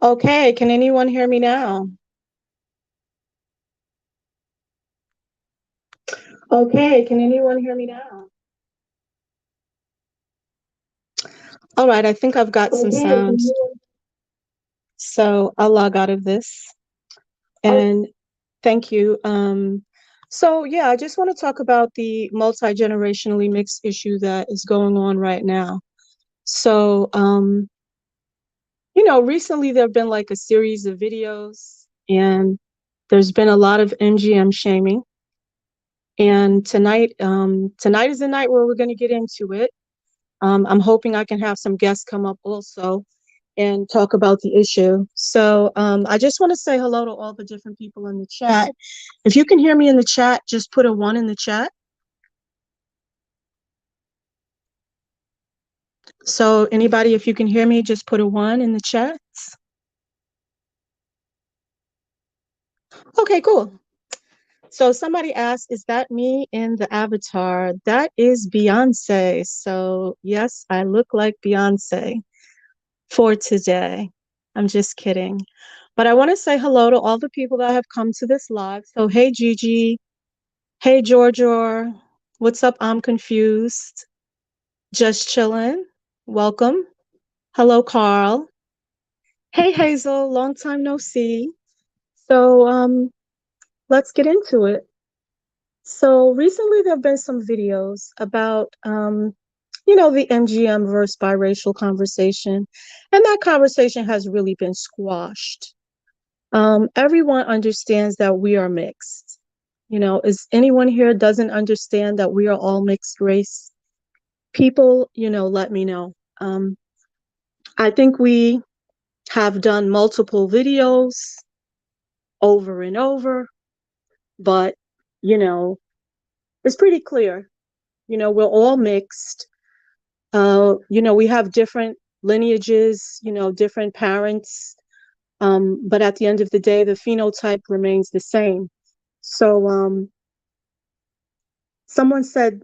Okay, can anyone hear me now? Okay, can anyone hear me now? All right, I think I've got some Okay, can sound. you? So I'll log out of this and thank you. So yeah, I just want to talk about the multi-generationally mixed issue that is going on right now. So, recently there have been like a series of videos and there's been a lot of MGM shaming. And tonight is the night where we're going to get into it. I'm hoping I can have some guests come up also and talk about the issue. So I just want to say hello to all the different people in the chat. If you can hear me in the chat, just put a one in the chat. So anybody, if you can hear me, just put a one in the chat. Okay, cool. So somebody asked, is that me in the avatar? That is Beyonce. So yes, I look like Beyonce for today. I'm just kidding. But I want to say hello to all the people that have come to this live. So, hey, Gigi. Hey, Georgia. What's up? I'm confused. Just chilling. Welcome. Hello, Carl. Hey, Hazel. Long time no see. So, let's get into it. So, recently there have been some videos about, the MGM versus biracial conversation. And that conversation has really been squashed. Everyone understands that we are mixed. Is anyone here doesn't understand that we are all mixed race? People, let me know. I think we have done multiple videos over and over, but, you know, it's pretty clear. We're all mixed. We have different lineages, different parents. But at the end of the day, the phenotype remains the same. So, someone said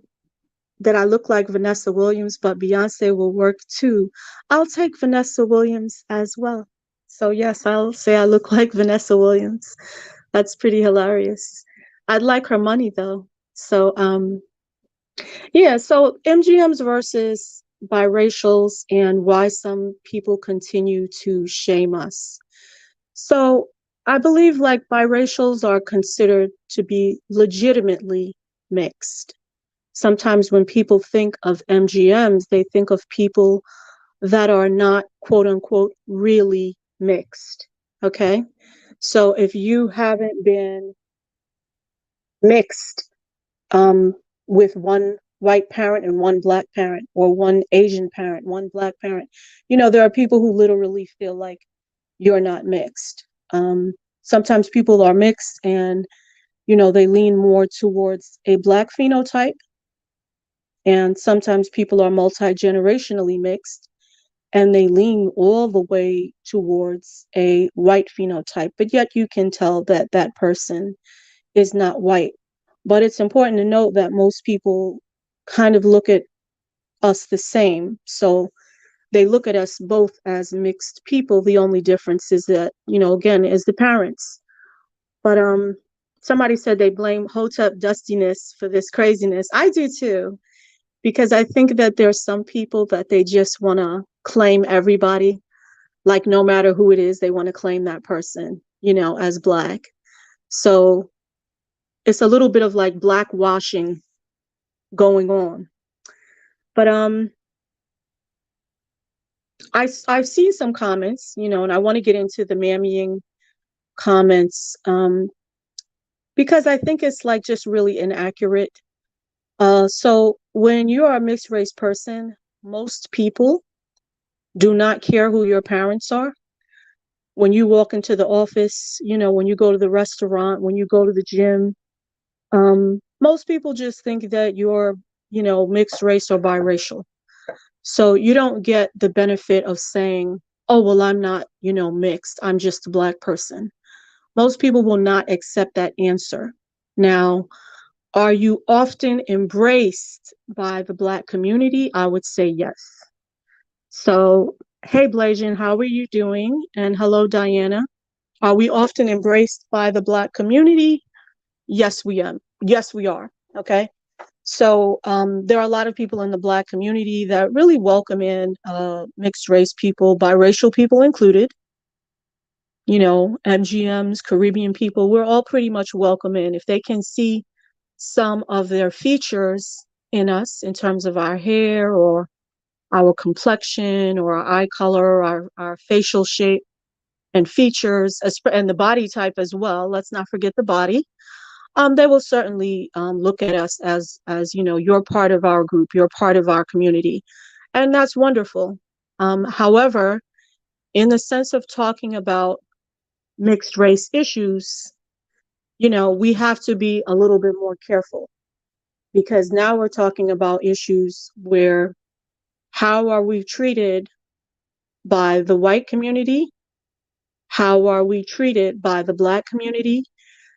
that I look like Vanessa Williams, but Beyonce will work too. I'll take Vanessa Williams as well. So yes, I'll say I look like Vanessa Williams. That's pretty hilarious. I'd like her money though. So yeah, so MGM's versus biracials and why some people continue to shame us. So I believe like biracials are considered to be legitimately mixed. Sometimes when people think of MGMs, they think of people that are not quote unquote really mixed. Okay. So if you haven't been mixed um, with one white parent and one black parent, or one Asian parent, one black parent, there are people who literally feel like you're not mixed. Sometimes people are mixed and, they lean more towards a black phenotype. And sometimes people are multi-generationally mixed and they lean all the way towards a white phenotype, but yet you can tell that that person is not white. But it's important to note that most people kind of look at us the same. So they look at us both as mixed people. The only difference is that, again, is the parents. But somebody said they blame Hotep dustiness for this craziness. I do too, because I think that there's some people that they just want to claim everybody, like no matter who it is, they want to claim that person, as black. So it's a little bit of like black washing going on. But I've seen some comments, and I want to get into the mammying comments because I think it's like just really inaccurate. So when you're a mixed race person, most people do not care who your parents are. When you walk into the office, when you go to the restaurant, when you go to the gym, most people just think that you're, mixed race or biracial. So you don't get the benefit of saying, oh, well, I'm not, mixed. I'm just a black person. Most people will not accept that answer. Now, are you often embraced by the black community? I would say yes. So Hey, Blasian, how are you doing? And hello, Diana. Are we often embraced by the Black community? Yes, we am. Yes, we are. Okay. So there are a lot of people in the Black community that really welcome in mixed race people, biracial people included. MGM's, Caribbean people. We're all pretty much welcome in. If they can see some of their features in us in terms of our hair or our complexion or our eye color, our facial shape and features, and the body type as well. Let's not forget the body. They will certainly look at us as you're part of our group, you're part of our community, and that's wonderful. However, in the sense of talking about mixed race issues, we have to be a little bit more careful because now we're talking about issues where how are we treated by the white community? How are we treated by the Black community?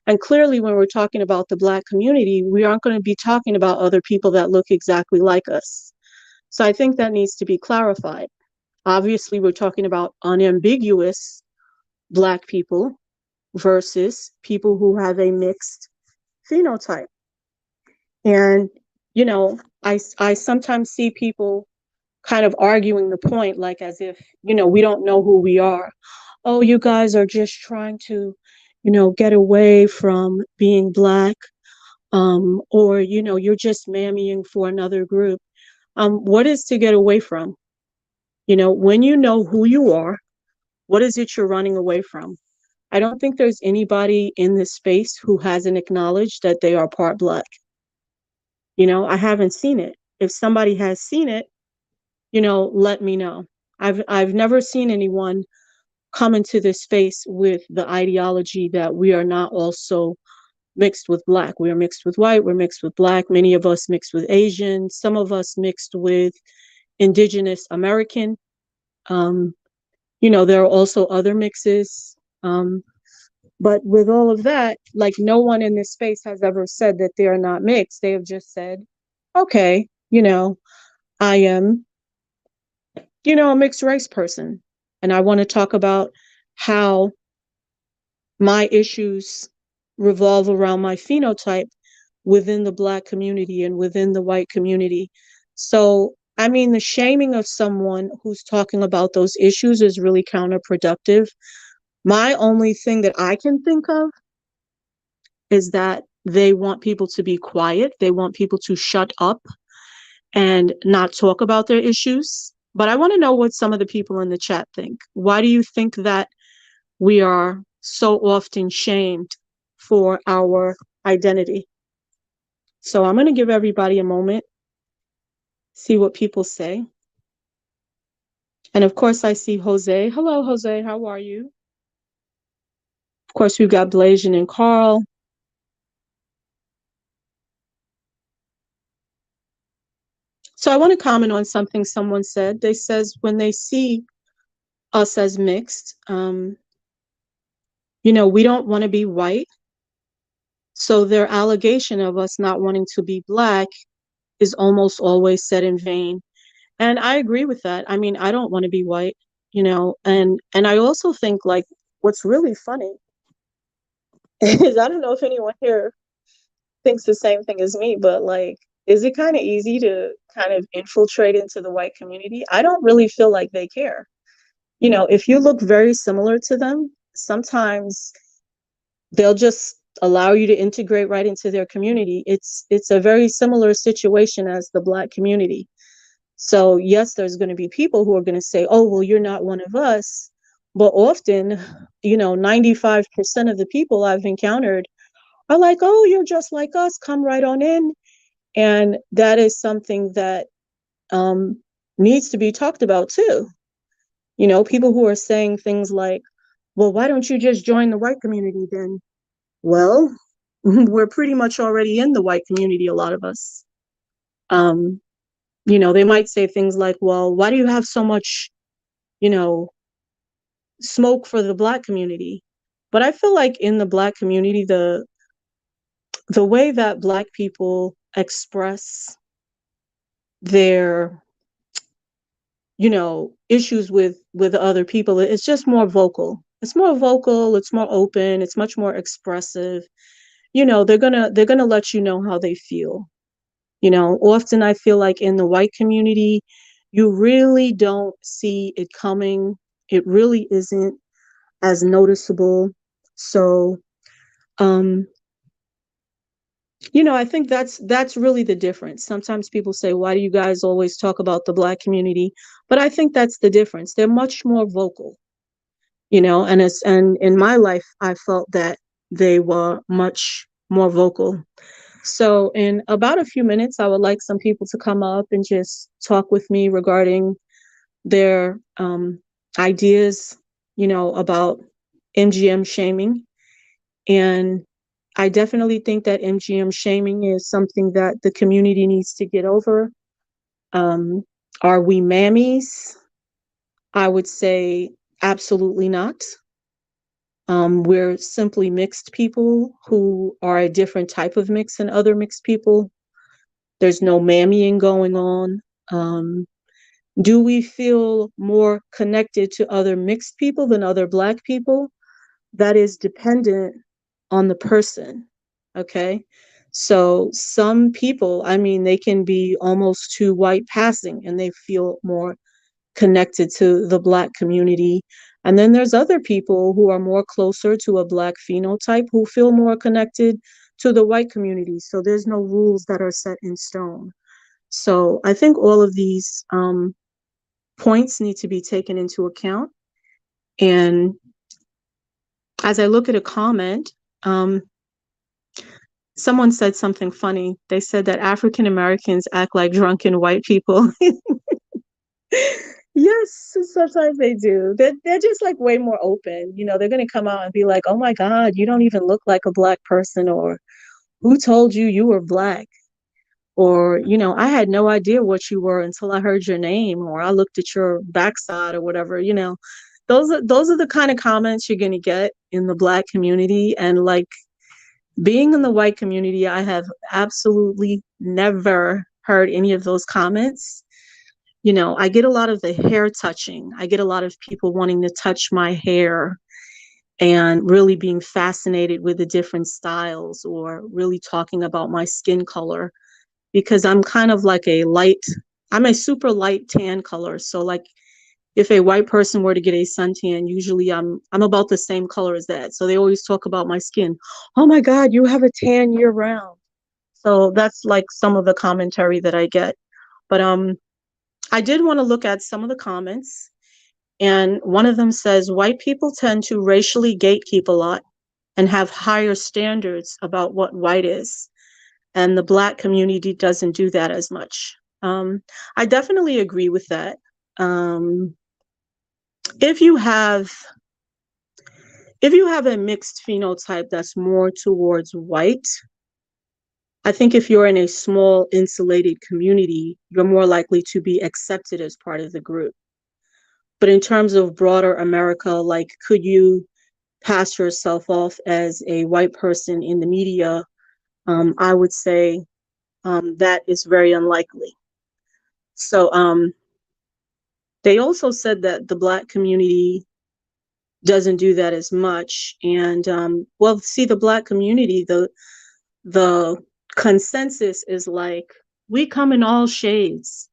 And clearly, when we're talking about the Black community, we aren't going to be talking about other people that look exactly like us. So I think that needs to be clarified. Obviously, we're talking about unambiguous Black people versus people who have a mixed phenotype. And, I sometimes see people kind of arguing the point, like as if, we don't know who we are. Oh, you guys are just trying to, get away from being Black, or, you're just mammying for another group. What is to get away from? When you know who you are, what is it you're running away from? I don't think there's anybody in this space who hasn't acknowledged that they are part Black. I haven't seen it. If somebody has seen it, let me know. I've never seen anyone come into this space with the ideology that we are not also mixed with Black. We are mixed with white, we're mixed with Black, many of us mixed with Asian, some of us mixed with Indigenous American. There are also other mixes. But with all of that, like no one in this space has ever said that they are not mixed. They have just said, okay, I am, a mixed race person. And I want to talk about how my issues revolve around my phenotype within the Black community and within the white community. So, I mean, the shaming of someone who's talking about those issues is really counterproductive. My only thing that I can think of is that they want people to be quiet. They want people to shut up and not talk about their issues. But I want to know what some of the people in the chat think. Why do you think that we are so often shamed for our identity? So I'm going to give everybody a moment, see what people say. And of course, I see Jose. Hello, Jose. How are you? Of course, we've got Blasian and Carl. So I want to comment on something someone said. They says when they see us as mixed, we don't want to be white. So their allegation of us not wanting to be Black is almost always said in vain. And I agree with that. I mean, I don't want to be white, and I also think like what's really funny is I don't know if anyone here thinks the same thing as me, but like, is it kind of easy to kind of infiltrate into the white community? I don't really feel like they care. If you look very similar to them, sometimes they'll just allow you to integrate right into their community. It's a very similar situation as the Black community. So yes, there's going to be people who are going to say, oh, well, you're not one of us. But often, 95% of the people I've encountered are like, oh, you're just like us, come right on in. And that is something that needs to be talked about too. People who are saying things like, well, why don't you just join the white community then? Well, we're pretty much already in the white community, a lot of us. They might say things like, well, why do you have so much, you know, smoke for the Black community? But I feel like in the Black community, the way that Black people express their, issues with other people. It's just more vocal. It's more vocal, it's more open, it's much more expressive. They're gonna let you know how they feel. Often I feel like in the white community, you really don't see it coming. It really isn't as noticeable. So, um, I think that's really the difference. Sometimes people say, "Why do you guys always talk about the black community?" But I think that's the difference. They're much more vocal, and in my life, I felt that they were much more vocal. So, in about a few minutes, I would like some people to come up and just talk with me regarding their ideas, about MGM shaming. And I definitely think that MGM shaming is something that the community needs to get over. Um, are we mammies? I would say absolutely not. We're simply mixed people who are a different type of mix than other mixed people. There's no mammying going on. Um, do we feel more connected to other mixed people than other Black people? That is dependent on the person. Okay. So some people, I mean, they can be almost too white passing and they feel more connected to the Black community. And then there's other people who are more closer to a Black phenotype who feel more connected to the white community. So there's no rules that are set in stone. So I think all of these points need to be taken into account. And as I look at a comment, um, someone said something funny. They said that African Americans act like drunken white people. Yes, sometimes they do. They're just like way more open. They're going to come out and be like, oh my God, you don't even look like a Black person, or who told you you were Black? Or, I had no idea what you were until I heard your name, or I looked at your backside or whatever. Those are the kind of comments you're going to get in the Black community. And like, being in the white community, I have absolutely never heard any of those comments. I get a lot of the hair touching. I get a lot of people wanting to touch my hair and really being fascinated with the different styles, or really talking about my skin color, because I'm kind of like I'm a super light tan color. So like, if a white person were to get a suntan, usually I'm about the same color as that. So they always talk about my skin. Oh my God, you have a tan year round. So that's like some of the commentary that I get. But I did want to look at some of the comments. And one of them says, white people tend to racially gatekeep a lot and have higher standards about what white is. And the Black community doesn't do that as much. I definitely agree with that. Um, if you have a mixed phenotype that's more towards white, I think if you're in a small insulated community, you're more likely to be accepted as part of the group. But in terms of broader America, like, could you pass yourself off as a white person in the media? I would say that is very unlikely. So they also said that the Black community doesn't do that as much. And well, see, the Black community, the consensus is like, we come in all shades.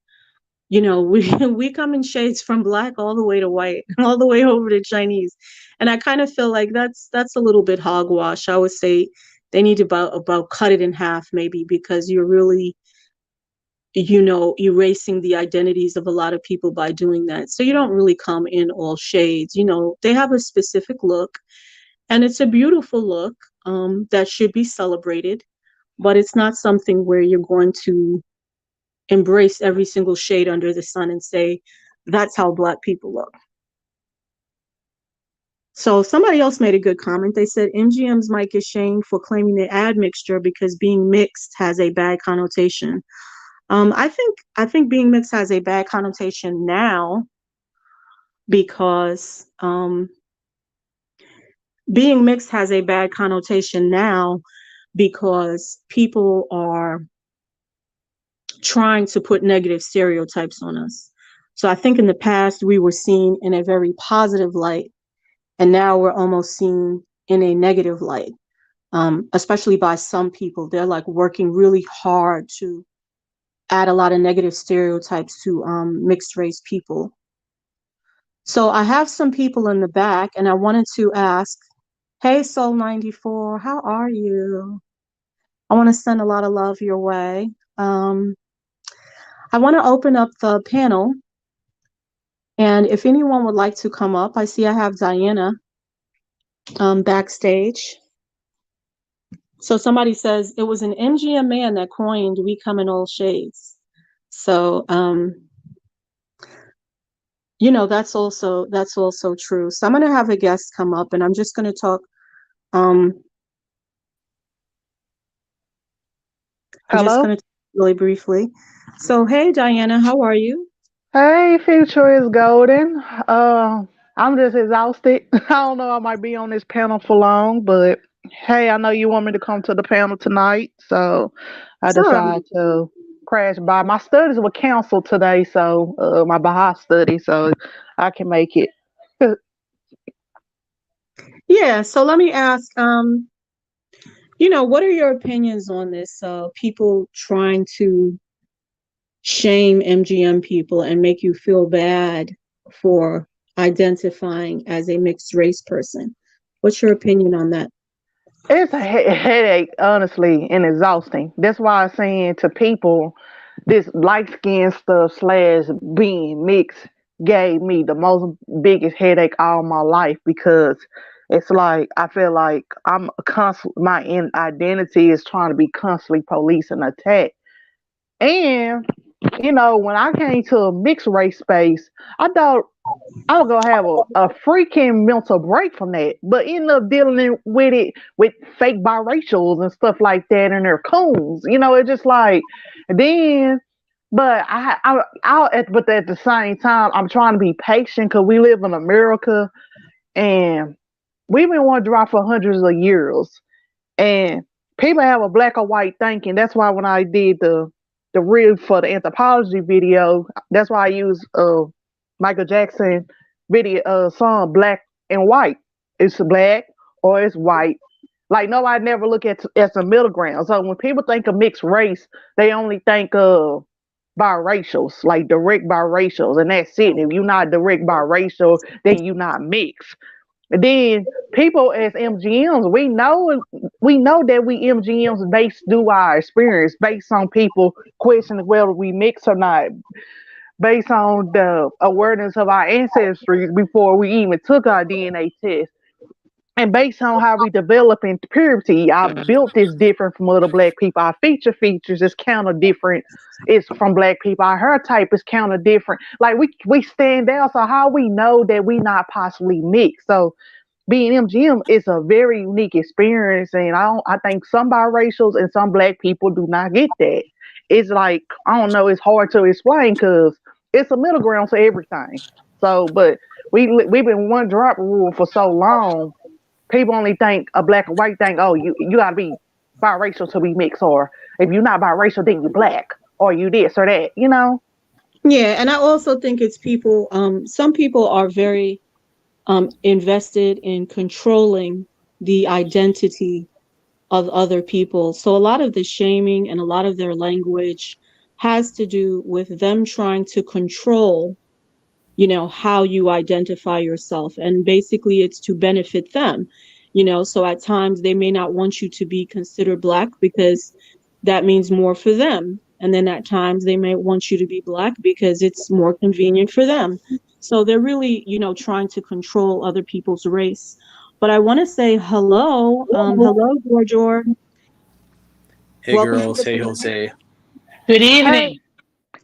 We come in shades from Black all the way to white, all the way over to Chinese. And I kind of feel like that's a little bit hogwash. I would say they need to about cut it in half, maybe, because you're really, erasing the identities of a lot of people by doing that. So you don't really come in all shades. They have a specific look, and it's a beautiful look that should be celebrated, but it's not something where you're going to embrace every single shade under the sun and say, that's how Black people look. So somebody else made a good comment. They said MGM's might get shamed for claiming they add mixture because being mixed has a bad connotation. I think being mixed has a bad connotation now because being mixed has a bad connotation now because people are trying to put negative stereotypes on us. So I think in the past we were seen in a very positive light, and now we're almost seen in a negative light, especially by some people. They're like working really hard to add a lot of negative stereotypes to mixed race people. So I have some people in the back, and I wanted to ask, hey, Soul 94, how are you? I want to send a lot of love your way. I want to open up the panel, and if anyone would like to come up, I see I have Diana backstage. So somebody says it was an MGM man that coined "We Come in All Shades." So that's also true. So I'm gonna have a guest come up, and I'm just gonna talk. I'm just Hello? gonna talk really briefly. So hey, Diana, how are you? Hey, future is golden. I'm just exhausted. I don't know I might be on this panel for long, but hey, I know you want me to come to the panel tonight, so I Sure. decided to crash by. My studies were canceled today, so my Baha'i study, so I can make it. Yeah. So let me ask. What are your opinions on this? People trying to shame MGM people and make you feel bad for identifying as a mixed race person. What's your opinion on that? It's a headache, honestly, and exhausting. That's why I'm saying to people, this light skin stuff slash being mixed gave me the most biggest headache all my life because it's like I feel like I'm constant. My identity is trying to be constantly police and attacked. And when I came to a mixed race space, I thought I was gonna have a freaking mental break from that, but end up dealing with it with fake biracials and stuff like that, and they're coons. It's just like then. But but at the same time, I'm trying to be patient because we live in America and we've been one drop for hundreds of years. And people have a black or white thinking. That's why when I did the reel for the anthropology video, that's why I use Michael Jackson video song Black and White. It's black or it's white. Like nobody never look at as a middle ground. So when people think of mixed race, they only think of biracials, like direct biracials, and that's it. If you're not direct biracial, then you're not mixed. Then people as MGMs, we know that we MGMs based do our experience based on people questioning whether we mix or not, based on the awareness of our ancestry before we even took our DNA test. And based on how we develop in puberty, our built is different from other black people. Our features is kind of different. It's from black people. Our hair type is kind of different. Like we stand out. So how we know that we not possibly mixed? So being MGM is a very unique experience, and I think some biracials and some black people do not get that. It's like I don't know. It's hard to explain because it's a middle ground to everything. So, but we've been one drop rule for so long. People only think a black and white thing. Oh, you got to be biracial to be mixed, or if you're not biracial, then you black, or you this or that. Yeah, and I also think it's people. Some people are very invested in controlling the identity of other people. So a lot of the shaming and a lot of their language has to do with them trying to control, how you identify yourself. And basically it's to benefit them, so at times they may not want you to be considered black because that means more for them. And then at times they may want you to be black because it's more convenient for them. So they're really, trying to control other people's race. But I want to say hello. Hello, George. Hey Welcome to girls, the hey panel. Jose. Good Hey, evening.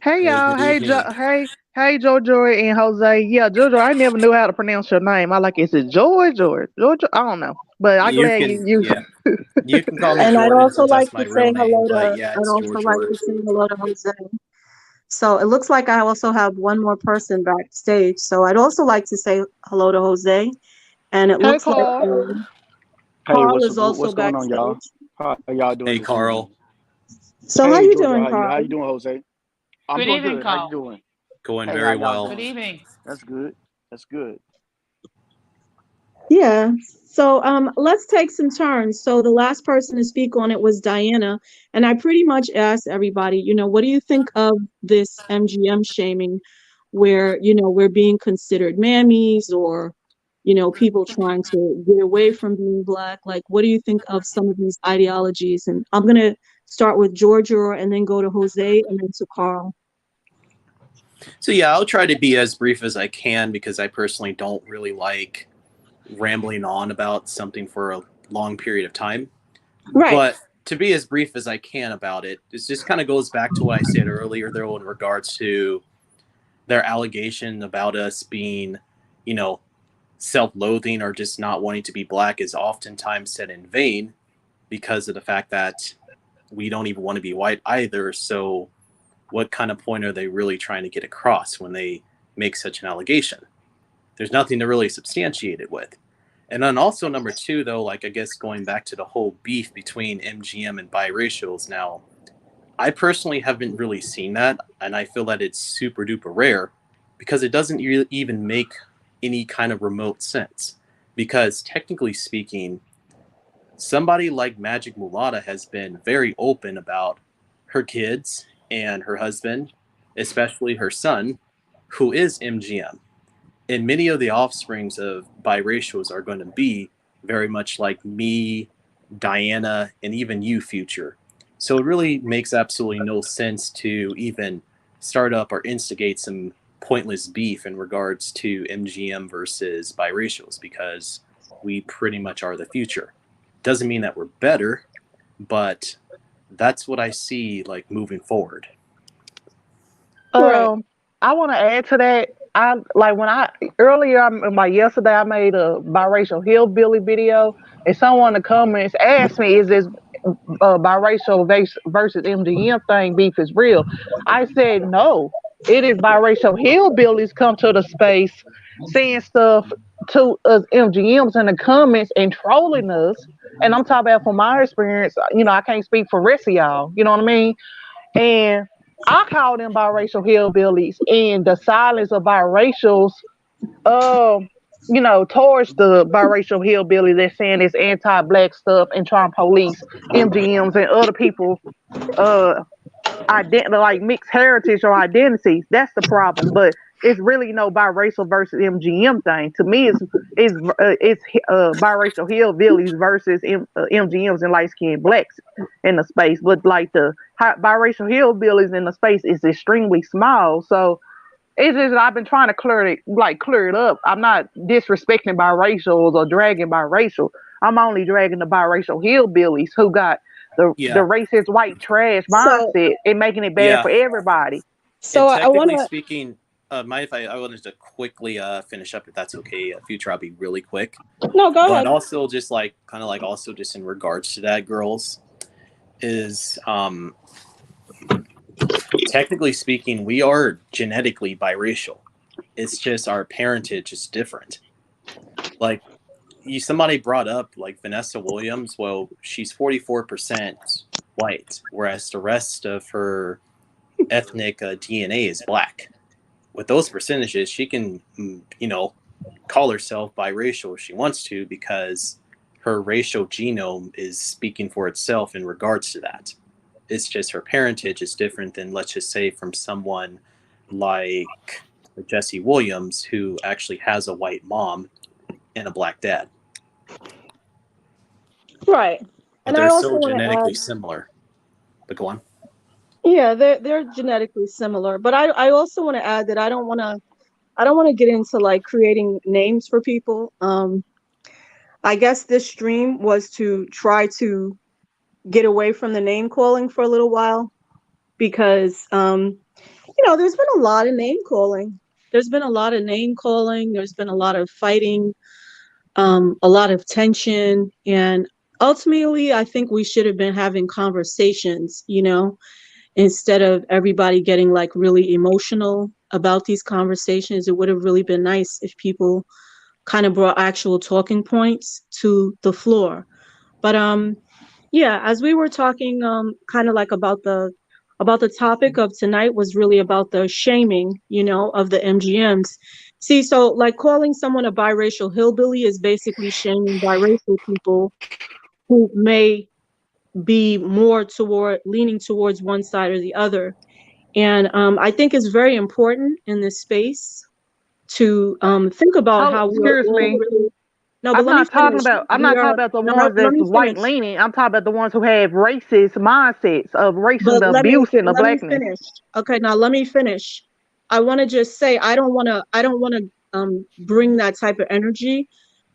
hey, Hey, y'all. good evening. Hey, Jojo and Jose. Yeah, Jojo. I never knew how to pronounce your name. I like is it George or Georgia? I don't know, but I You glad you can, you. yeah, you can call me And I'd Jordan also since like that's my to say real name, hello but to yeah, I'd it's also George like to George. say hello to Jose. So it looks like I also have one more person backstage. So I'd also like to say hello to Jose. And it Hey, looks like Carl. Hey, Carl is also what's going on, y'all? backstage. How y'all doing Hey this evening? Carl. So how Hey, you Georgia, doing, how Carl? you doing, Jose? I'm Good doing evening, good. How you Carl. doing? Going Hey, how very y'all well. Good doing? evening. That's good. That's good. Yeah. So let's take some turns. So the last person to speak on it was Diana, and I pretty much asked everybody, what do you think of this MGM shaming where, we're being considered mammies or, people trying to get away from being black? Like, what do you think of some of these ideologies? And I'm gonna start with Georgia and then go to Jose and then to Carl. So yeah, I'll try to be as brief as I can because I personally don't really like rambling on about something for a long period of time. Right. But to be as brief as I can about it, it just kind of goes back to what I said earlier, though, in regards to their allegation about us being, you know, self-loathing or just not wanting to be black is oftentimes said in vain because of the fact that we don't even want to be white either. So what kind of point are they really trying to get across when they make such an allegation? There's nothing to really substantiate it with. And then also number two, though, like I guess going back to the whole beef between MGM and biracials. Now, I personally haven't really seen that, and I feel that it's super duper rare because it doesn't even make any kind of remote sense. Because technically speaking, somebody like Magic Mulata has been very open about her kids and her husband, especially her son, who is MGM. And many of the offsprings of biracials are going to be very much like me, Diana, and even you, Future. So it really makes absolutely no sense to even start up or instigate some pointless beef in regards to MGM versus biracials because we pretty much are the future. Doesn't mean that we're better, but that's what I see like moving forward. Right. I want to add to that. I like when I earlier, like yesterday, I made a biracial hillbilly video, and someone in the comments asked me, "Is this biracial versus MGM thing beef is real?" I said, "No, it is biracial hillbillies come to the space, saying stuff to us MGMs in the comments and trolling us." And I'm talking about from my experience. I can't speak for rest of y'all. You know what I mean? And I call them biracial hillbillies, and the silence of biracials, um, towards the biracial hillbilly that's saying this anti-black stuff and trying to police MGMs and other people, uh, like mixed heritage or identities. That's the problem. But it's really no biracial versus MGM thing. To me, it's biracial hillbillies versus MGMs and light skinned blacks in the space. But like the biracial hillbillies in the space is extremely small. So it's just I've been trying to clear it up. I'm not disrespecting biracials or dragging biracial. I'm only dragging the biracial hillbillies who got the Yeah. racist white trash So mindset and making it bad Yeah. for everybody. so And I want technically to. speaking, mind if I wanted to quickly finish up, if that's okay. Future, I'll be really quick. No, go But ahead. also, just like kind of like also just in regards to that, girls, is technically speaking, we are genetically biracial. It's just our parentage is different. Like somebody brought up like Vanessa Williams. Well, she's 44% white, whereas the rest of her ethnic DNA is black. With those percentages, she can, call herself biracial if she wants to because her racial genome is speaking for itself in regards to that. It's just her parentage is different than, let's just say, from someone like Jesse Williams, who actually has a white mom and a black dad. Right. But And I they're also so want to genetically add, similar. But go on. yeah, they're genetically similar, but I also want to add that I don't want to get into like creating names for people. I guess this stream was to try to get away from the name calling for a little while because there's been a lot of name calling. There's been a lot of name calling. There's been a lot of fighting, a lot of tension, and ultimately, I think we should have been having conversations. Instead of everybody getting like really emotional about these conversations. It would have really been nice if people kind of brought actual talking points to the floor. But yeah, as we were talking kind of like about the topic of tonight was really about the shaming, of the MGMs. See, so like calling someone a biracial hillbilly is basically shaming biracial people who may be more toward leaning towards one side or the other. And I think it's very important in this space to think about Oh, how we're excuse all me. really. No, but let me finish. I'm We not talking are. about the No, ones let that's me white finish. leaning. I'm talking about the ones who have racist mindsets of racial But let me abuse in the let me blackness. finish. Okay, now let me finish. I want to just say I don't want to bring that type of energy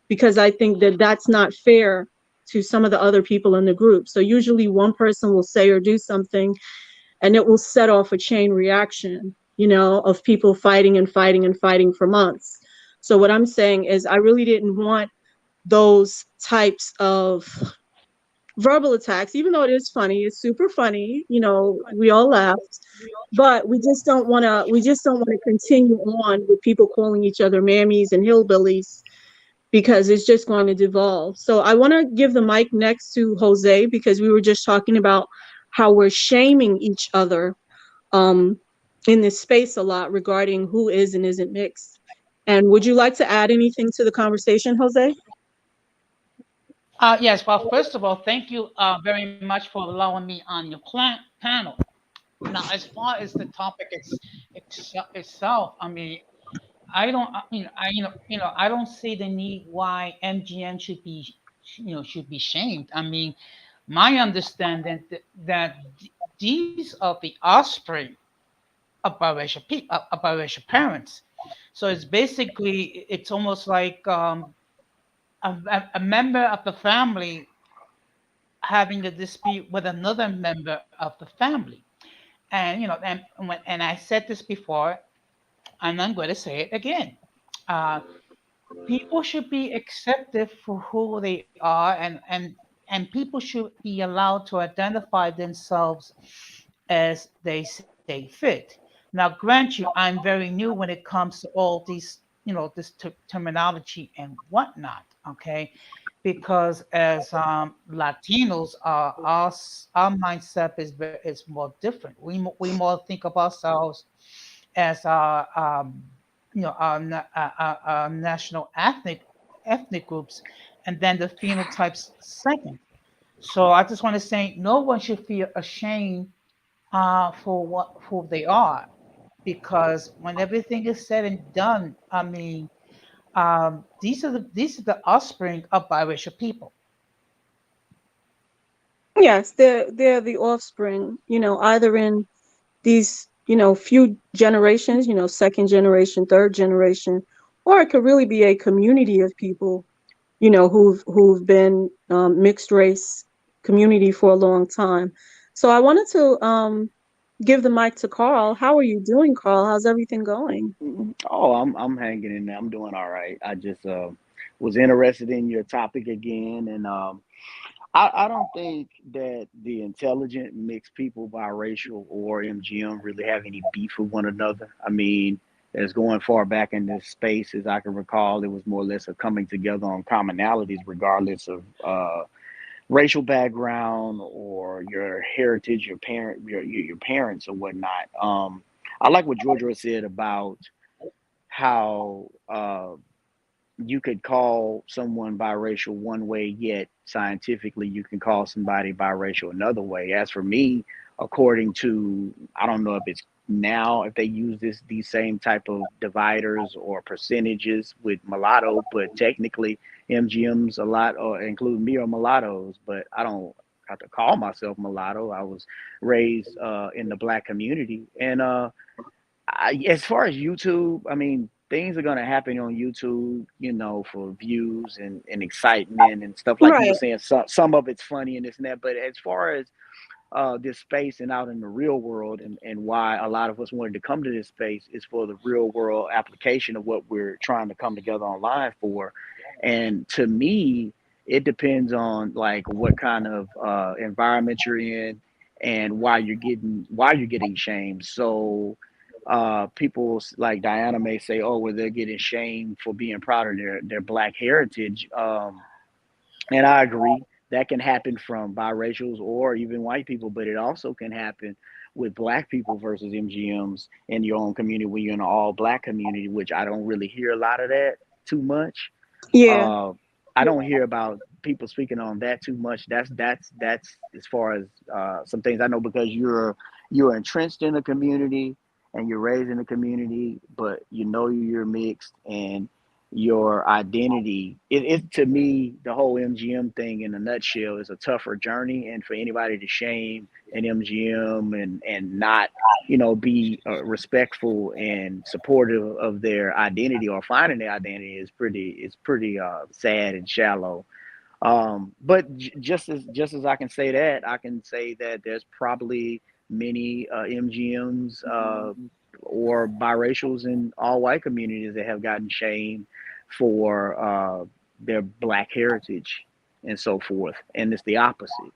because I think that that's not fair to some of the other people in the group. So usually one person will say or do something and it will set off a chain reaction, of people fighting and fighting and fighting for months. So what I'm saying is I really didn't want those types of verbal attacks, even though it is funny, it's super funny, we all laughed, but we just don't want to continue on with people calling each other mammies and hillbillies because it's just going to devolve. So I want to give the mic next to Jose because we were just talking about how we're shaming each other um, in this space a lot regarding who is and isn't mixed. And would you like to add anything to the conversation, Jose? Yes, well, first of all, thank you very much for allowing me on your panel. Now, as far as the topic itself, I mean, I don't, I don't see the need why MGM should be, should be shamed. I mean, my understanding that these are the offspring of of biracial parents. So it's basically, it's almost like a member of the family having a dispute with another member of the family. And and I said this before, and I'm going to say it again. Uh, People should be accepted for who they are, and people should be allowed to identify themselves as they say fit. Now, grant you, I'm very new when it comes to all these, this terminology and whatnot. Okay, because as Latinos, our mindset is more different. We more think of ourselves as our national ethnic groups, and then the phenotypes second. So I just want to say, no one should feel ashamed for what who they are, because when everything is said and done, I mean, these are the offspring of biracial people. Yes, they're the offspring, either in these, few generations, second generation, third generation, or it could really be a community of people, who've been mixed race community for a long time. So I wanted to give the mic to Carl. How are you doing, Carl? How's everything going? Oh, I'm hanging in there. I'm doing all right. I just was interested in your topic again, and I don't think that the intelligent mixed people, biracial or MGM, really have any beef with one another. I mean, as going far back in this space as I can recall, it was more or less a coming together on commonalities, regardless of racial background or your heritage, your parents or whatnot. I like what Georgia said about how you could call someone biracial one way, yet scientifically you can call somebody biracial another way. As for me, according to, I don't know if it's now if they use these same type of dividers or percentages with mulatto, but technically MGM's a lot, or including me, are mulattoes, but I don't have to call myself mulatto. I was raised in the black community, and as far as YouTube, I mean, things are gonna happen on YouTube, for views and excitement and stuff. Like you were Right. saying, some of it's funny and this and that. But as far as this space and out in the real world, and why a lot of us wanted to come to this space is for the real world application of what we're trying to come together online for. And to me, it depends on like what kind of environment you're in and why you're getting shamed. So people like Diana may say, "Oh, well, they're getting shamed for being proud of their black heritage," and I agree that can happen from biracials or even white people, but it also can happen with black people versus MGMs in your own community when you're in an all black community, which I don't really hear a lot of that too much. Yeah. Uh, I don't hear about people speaking on that too much. That's as far as some things I know because you're entrenched in the community and you're raised in the community, but you know you're mixed and your identity. It to me the whole MGM thing in a nutshell is a tougher journey, and for anybody to shame an MGM and not be respectful and supportive of their identity or finding their identity is pretty sad and shallow. But just as I can say that, I can say that there's probably many MGMs or biracials in all white communities that have gotten shamed for their black heritage and so forth, and it's the opposite.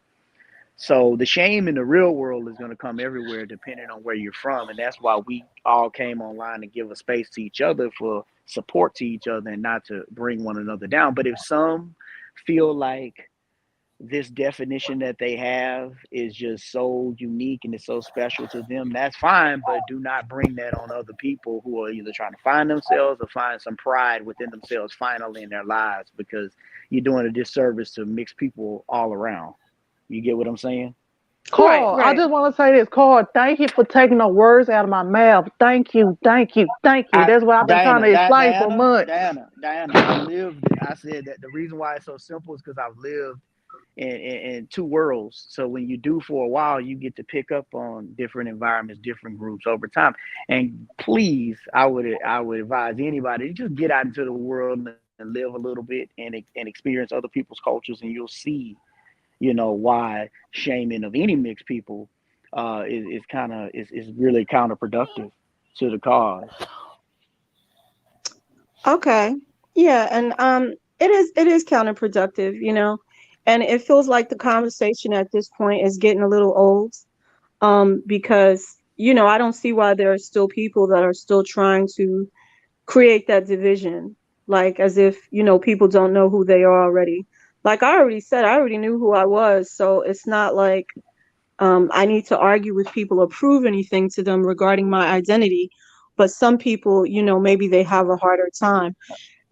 So the shame in the real world is going to come everywhere depending on where you're from. And that's why we all came online to give a space to each other for support to each other and not to bring one another down. But if some feel like this definition that they have is just so unique and it's so special to them, that's fine. But do not bring that on other people who are either trying to find themselves or find some pride within themselves finally in their lives, because you're doing a disservice to mixed people all around. You get what I'm saying? Right, Carl, I right. just want to say this. Carl, thank you for taking the words out of my mouth. Thank you, thank you, thank you. I That's what I've been trying Diana, to explain for months. Diana. I lived it. I said that the reason why it's so simple is because I've lived in two worlds. So when you do for a while, you get to pick up on different environments, different groups over time. And please, I would advise anybody to just get out into the world and live a little bit and experience other people's cultures, and you'll see why shaming of any mixed people is kind of is really counterproductive to the cause. Okay. Yeah, and it is counterproductive, and it feels like the conversation at this point is getting a little old. Because I don't see why there are still people that are still trying to create that division, like as if people don't know who they are already. Like I already said, I already knew who I was, so it's not like I need to argue with people or prove anything to them regarding my identity. But some people, maybe they have a harder time.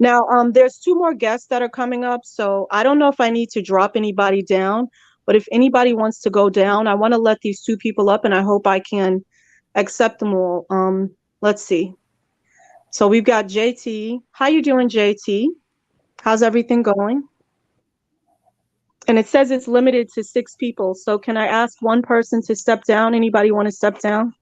Now, there's two more guests that are coming up, so I don't know if I need to drop anybody down, but if anybody wants to go down, I want to let these two people up, and I hope I can accept them all. Let's see. So we've got JT. How you doing, JT? How's everything going? And it says it's limited to 6 people. So can I ask one person to step down? Anybody want to step down?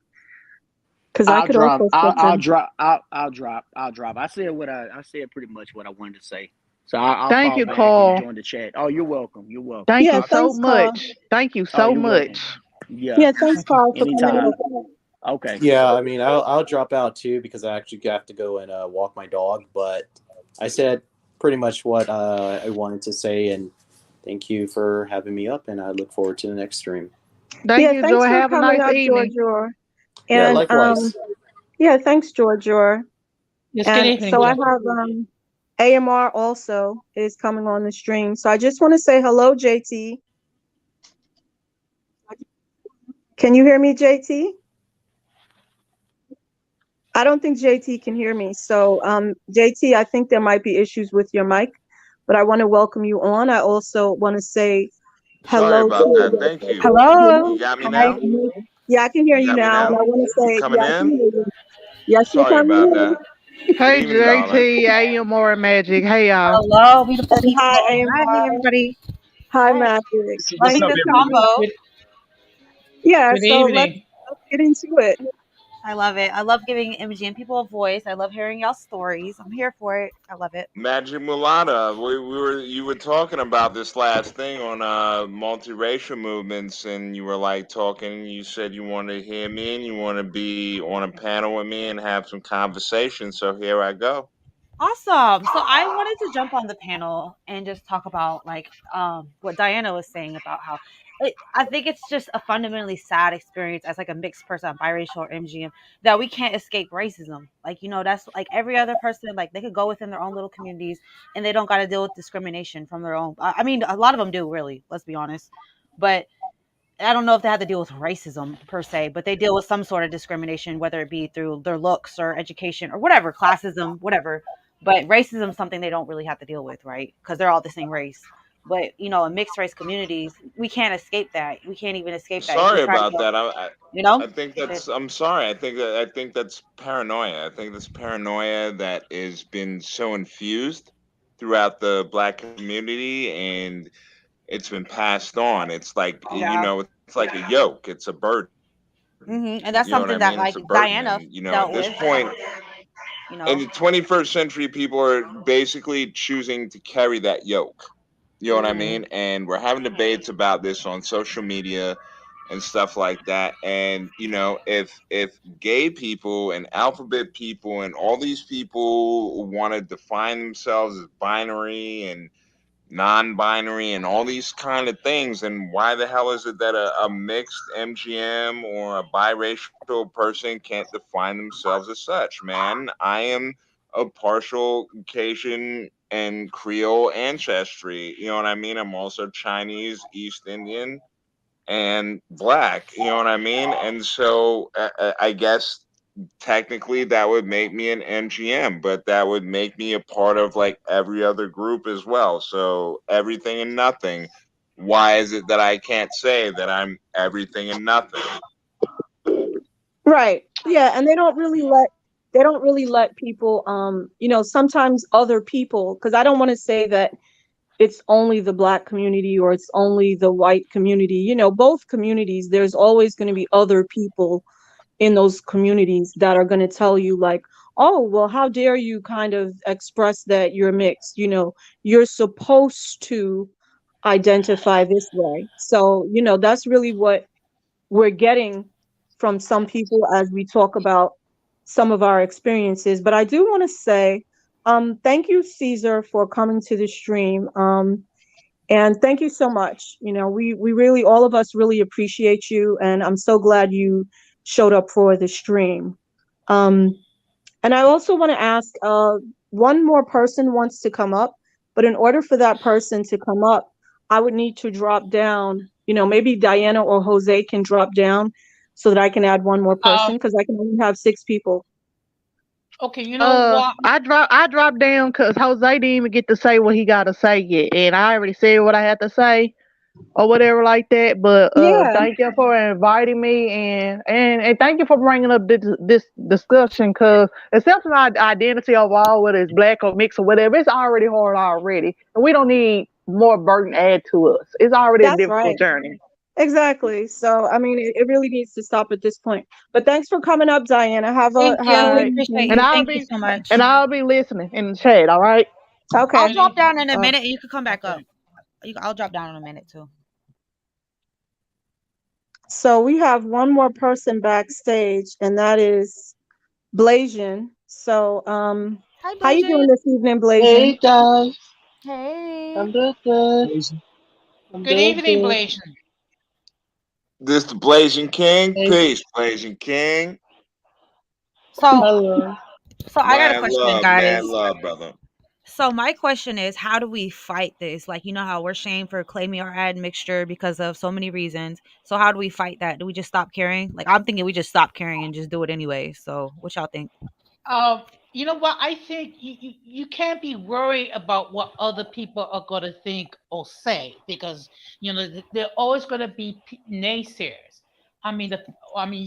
Because I I'll could drop. also step I'll down. drop. I'll drop. I'll drop. I said pretty much what I wanted to say. So I'll Thank fall you, back and Carl. join the chat. Oh, you're welcome. You're welcome. Thank Yeah, you I'll. so thanks, Carl. much. Thank you Oh, so you're welcome. much. Yeah. Yeah, thanks, Carl, for coming Anytime. in. Okay. Yeah, I mean, I'll drop out too because I actually have to go and walk my dog. But I said pretty much what I wanted to say, and thank you for having me up. And I look forward to the next stream. Thank Yeah, you, thanks Joy. for Have a coming nice up, evening. Georgia. Yeah, And likewise. yeah, thanks, Georgia. Yes, good And evening, so I Joe. have AMR also is coming on the stream. So I just want to say hello, JT. Can you hear me, JT? I don't think JT can hear me. So JT, I think there might be issues with your mic, but I want to welcome you on. I also want to say Sorry hello about that. to Thank you. hello. You got me Hi. now? Yeah, I can hear You you got me now. And now? I want to I'm say, coming yeah, I can in? hear you. Yes, you're Sorry coming about in. that. Good Hey, evening, darling. JT, AMR Magic. Hey, y'all. Hello, beautiful And people. hi, Hi, AMR. everybody. Hi, Hi. Magic. Loving Thanks Good, for this coming. combo. good, Yeah, good so evening. let's get into it. I love it. I love giving MGM people a voice. I love hearing y'all stories. I'm here for it. I love it. Magic Mulata. You were talking about this last thing on multiracial movements, and you were like talking. You said you wanted to hear me, and you want to be on a panel with me and have some conversation. So here I go. Awesome. So I wanted to jump on the panel and just talk about like what Diana was saying about how I think it's just a fundamentally sad experience as like a mixed person, biracial or MGM, that we can't escape racism. Like that's like every other person. Like they could go within their own little communities and they don't got to deal with discrimination from their own. I mean, a lot of them do really. Let's be honest, but I don't know if they have to deal with racism per se, but they deal with some sort of discrimination, whether it be through their looks or education or whatever, classism, whatever. But racism is something they don't really have to deal with, right? Because they're all the same race. But in mixed race communities, we can't escape that. We can't even escape that. If we Sorry try to about go, that. you know, I think it, that's. I'm sorry. I think that's paranoia. I think that's paranoia that has been so infused throughout the black community, and it's been passed on. It's like yeah. it's like a yoke. It's a burden. You know what I And mean? that's It's a something that burden, like and at Diana this point, dealt with, you in the know. 21st century, people are basically choosing to carry that yoke. You know what I Hmm. mean? And we're having debates about this on social media and stuff like that. And if gay people and alphabet people and all these people want to define themselves as binary and non-binary and all these kind of things, then why the hell is it that a mixed MGM or a biracial person can't define themselves as such? Man, I am of partial Cajun and Creole ancestry. You know what I mean? I'm also Chinese, East Indian, and black. You know what I mean? And so I guess technically that would make me an MGM, but that would make me a part of like every other group as well. So everything and nothing. Why is it that I can't say that I'm everything and nothing? Right. Yeah, and they don't really let people sometimes other people, because I don't want to say that it's only the black community or it's only the white community. Both communities, there's always going to be other people in those communities that are going to tell you like, oh, well, how dare you kind of express that you're mixed? You're supposed to identify this way. So that's really what we're getting from some people as we talk about some of our experiences. But I do want to say thank you, Caesar, for coming to the stream. And thank you so much. We really, all of us really appreciate you. And I'm so glad you showed up for the stream. Um, and I also want to ask one more person wants to come up, but in order for that person to come up, I would need to drop down. Maybe Diana or Jose can drop down so that I can add one more person Um, because I can only have 6 people. okay, you know what? I dropped down because Jose didn't even get to say what he got to say yet, and I already said what I had to say or whatever like that. But Yeah, thank you for inviting me, and thank you for bringing up this discussion. Because accepting our identity overall, whether it's black or mixed or whatever, it's already hard already, and we don't need more burden add to us. It's already a that's right. difficult journey. Exactly. So, I mean, it really needs to stop at this point. But thanks for coming up, Diana. Thank Have a you. good We Okay, appreciate and evening. you. I'll Thank you be so and much. I'll be listening in the chat. All right. I'll Okay. drop Really? down in a Uh, minute and you can come back up. Okay. I'll drop down in a minute too. so we have one more person backstage, and that is Blasian. So, Hi, how you doing Blasian. this evening, Blasian? Hey guys, Hey. I'm doing good. I'm Good doing evening, good. Blasian. This the Blazing King. Hey, Peace, Blazing King. So, hello. so I got a question, Mad guys. love, brother. So my question is, how do we fight this? Like, you know how we're shamed for claiming our admixture because of so many reasons. So how do we fight that? Do we just stop caring? Like, I'm thinking we just stop caring and just do it anyway. So what y'all think? You know what? I think you can't be worried about what other people are going to think or say because they're always going to be naysayers. I mean,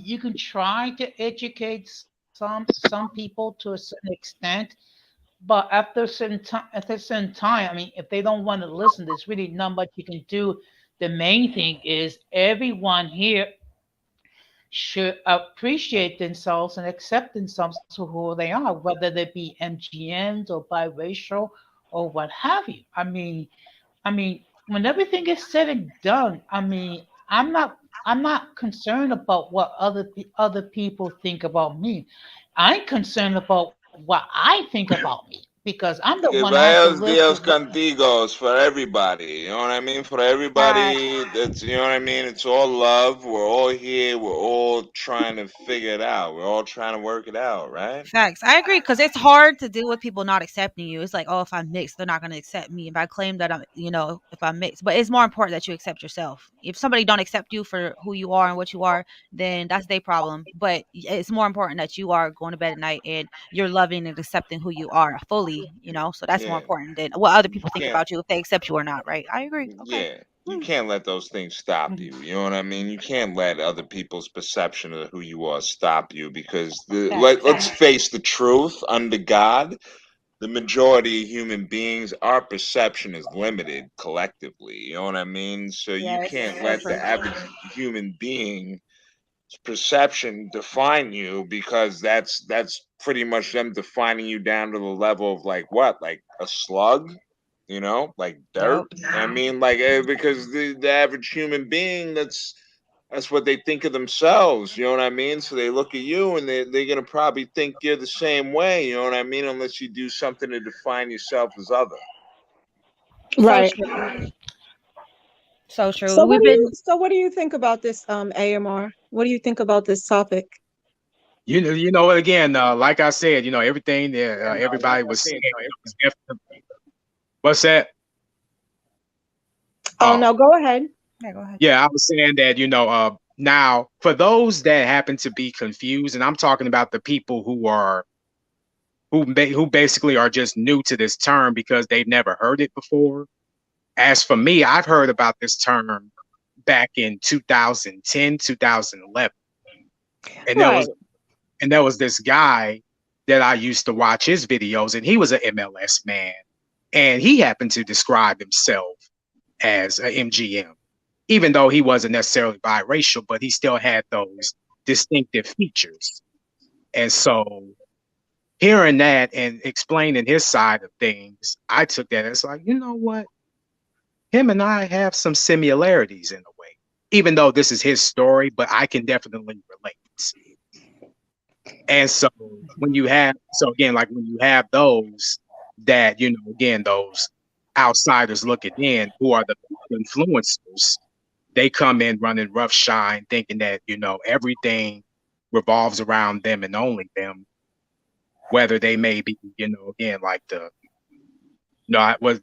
you can try to educate some people to a certain extent, but after a certain time, I mean, if they don't want to listen, there's really not much you can do. The main thing is everyone here should appreciate themselves and accept themselves for who they are, whether they be MGMs or biracial or what have you. I mean, when everything is said and done, I mean, I'm not concerned about what other people think about me. I'm concerned about what I think about me. because I'm the Que one I have to vayas live Dios with what. contigo is for everybody. You know what I mean? For Facts. everybody, that's, you know what I mean? It's all love. We're all here. We're all trying to figure it out. We're all trying to work it out, right? Facts. I agree because it's hard to deal with people not accepting you. It's like, oh, if I'm mixed, they're not going to accept me. If I claim that I'm, if I'm mixed, but it's more important that you accept yourself. If somebody don't accept you for who you are and what you are, then that's their problem. But it's more important that you are going to bed at night and you're loving and accepting who you are fully. So that's more Yeah. important than what other You people think can't. about you if they accept you or not. Right? I agree. Okay. Yeah, you Hmm. can't let those things stop you. You know what I mean? You can't let other people's perception of who you are stop you because let's Facts. face the truth. Under God, the majority of human beings, our perception is limited collectively. You know what I mean? So you Yes. can't So let the true. average human being perception define you because that's pretty much them defining you down to the level of like what, like a slug, like Yep. dirt. I mean, like because the average human being, that's what they think of themselves. You know what I mean? So they look at you and they're gonna probably think you're the same way. You know what I mean? Unless you do something to define yourself as other. So Right. true. So true. So We've been. what do you think about this AMR? What do you think about this topic? Again, like I said, everything that everybody was saying, was definitely. What's that? Oh Oh, no, go ahead. Yeah. Go ahead. yeah, I was saying that, now for those that happen to be confused, and I'm talking about the people who basically are just new to this term because they've never heard it before. As for me, I've heard about this term back in 2010, 2011. And there Right. was and there was this guy that I used to watch his videos, and he was an MLS man. And he happened to describe himself as an MGM, even though he wasn't necessarily biracial, but he still had those distinctive features. And so hearing that and explaining his side of things, I took that as like, you know what? Him and I have some similarities in a way, even though this is his story, but I can definitely relate. And so again, like when you have those that, again, those outsiders looking in who are the influencers, they come in running roughshine, thinking that, everything revolves around them and only them, whether they may be, again, like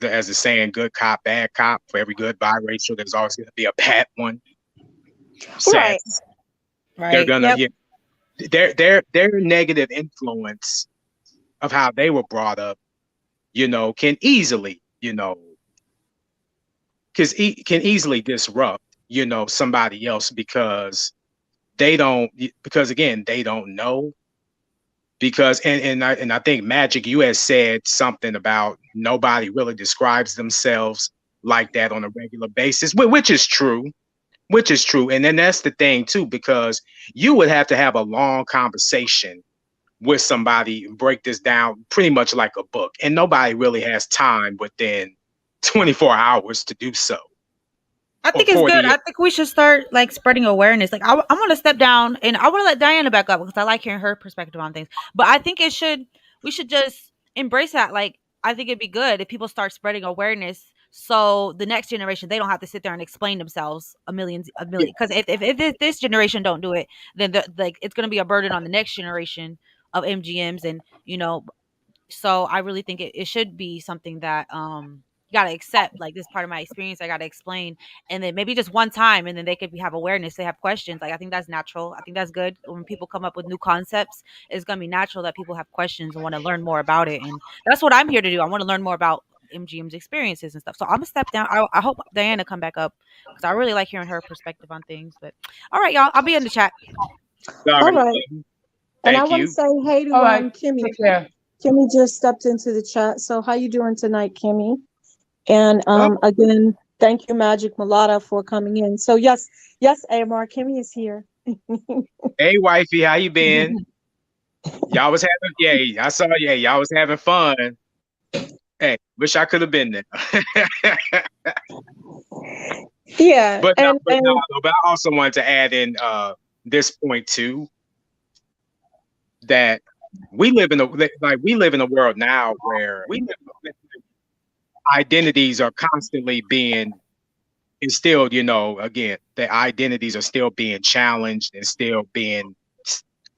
as the saying, good cop, bad cop. For every good biracial, there's always going to be a bad one. Sad. Right. They're Right. gonna, Yep. yeah, their negative influence of how they were brought up, can easily, can easily disrupt, somebody else because again, they don't know. Because and I think Magic, you had said something about nobody really describes themselves like that on a regular basis, which is true. Which is true. And then that's the thing too, because you would have to have a long conversation with somebody and break this down pretty much like a book. And nobody really has time within 24 hours to do so. I Or think it's good. 48. I think we should start like spreading awareness. Like I want to step down and I want to let Diana back up because I like hearing her perspective on things. But I think we should just embrace that. Like I think it'd be good if people start spreading awareness, so the next generation they don't have to sit there and explain themselves a Yeah, million. Because if this generation don't do it, then like it's gonna be a burden on the next generation of MGMs, and so I really think it should be something that you gotta accept. Like this part of my experience, I gotta explain, and then maybe just one time, and then they could have awareness. They have questions. Like I think that's natural. I think that's good when people come up with new concepts. It's gonna be natural that people have questions and want to learn more about it, and that's what I'm here to do. I want to learn more about MGM's experiences and stuff. So I'm gonna step down. I hope Diana come back up because I really like hearing her perspective on things. But all right, y'all, I'll be in the chat. All sorry. right. And I Thank want to you. say hey to All right. Kimmy. Take care. Kimmy just stepped into the chat. So how you doing tonight, Kimmy? And Oh, again, thank you, Magic Mulata, for coming in. So yes, AMR, Kimmy is here. hey, wifey, how you been? Y'all was having, yeah, I saw, yeah, y'all was having fun. Hey, wish I could have been there. Yeah, But no, and but I also wanted to add in this point too, that we live in a we live in a world now where identities are constantly being instilled. You know, again, the identities are still being challenged and still being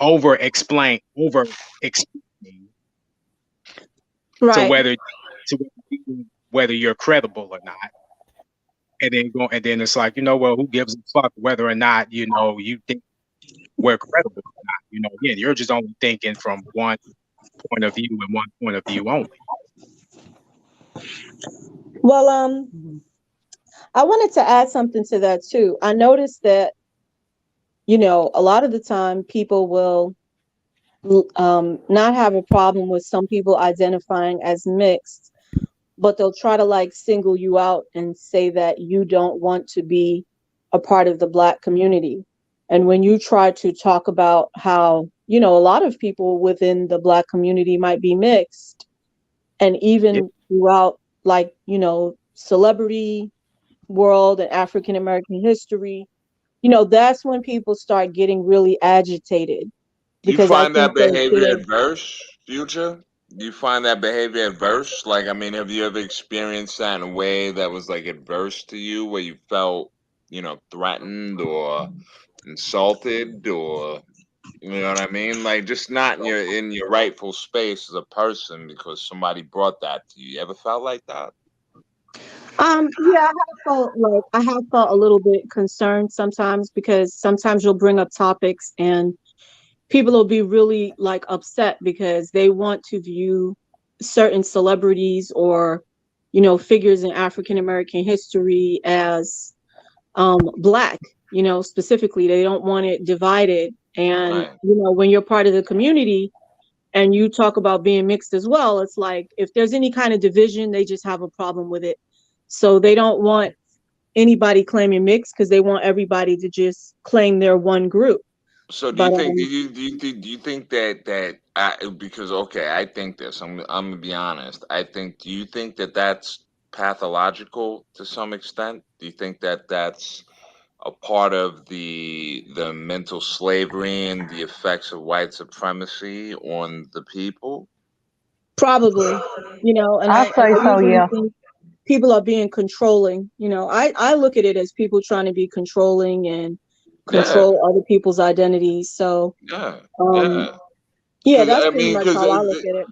over explained, to Right. whether to whether you're credible or not. And then it's like, well, who gives a fuck whether or not, you think we're credible or not? Again, you're just only thinking from one point of view and one point of view only. Well, I wanted to add something to that too. I noticed that, a lot of the time people will not have a problem with some people identifying as mixed, but they'll try to like single you out and say that you don't want to be a part of the Black community. And when you try to talk about how, a lot of people within the Black community might be mixed, and Yeah. even throughout, like, celebrity world and African American history, that's when people start getting really agitated Do you because I find think that they behavior feel. adverse, Future? Do you find that behavior adverse? Like, I mean, have you ever experienced that in a way that was like adverse to you, where you felt, threatened or insulted, or you know what I mean? Like, just not in your rightful space as a person because somebody brought that to you. You ever felt like that? Yeah, I have felt a little bit concerned sometimes because sometimes you'll bring up topics and people will be really like upset because they want to view certain celebrities or, figures in African American history as Black, specifically. They don't want it divided. And, Right. when you're part of the community and you talk about being mixed as well, it's like if there's any kind of division, they just have a problem with it. So they don't want anybody claiming mixed because they want everybody to just claim their one group. So do But you think do you think because okay, I think this. I'm gonna be honest. Do you think that that's pathological to some extent? Do you think that that's a part of the mental slavery and the effects of white supremacy on the people? probably, and I I say so, usually yeah. think people are being controlling. I look at it as people trying to be controlling and Yeah, control other people's identities. So, yeah, um, yeah. yeah, Because that's I pretty mean, much because how I look at it.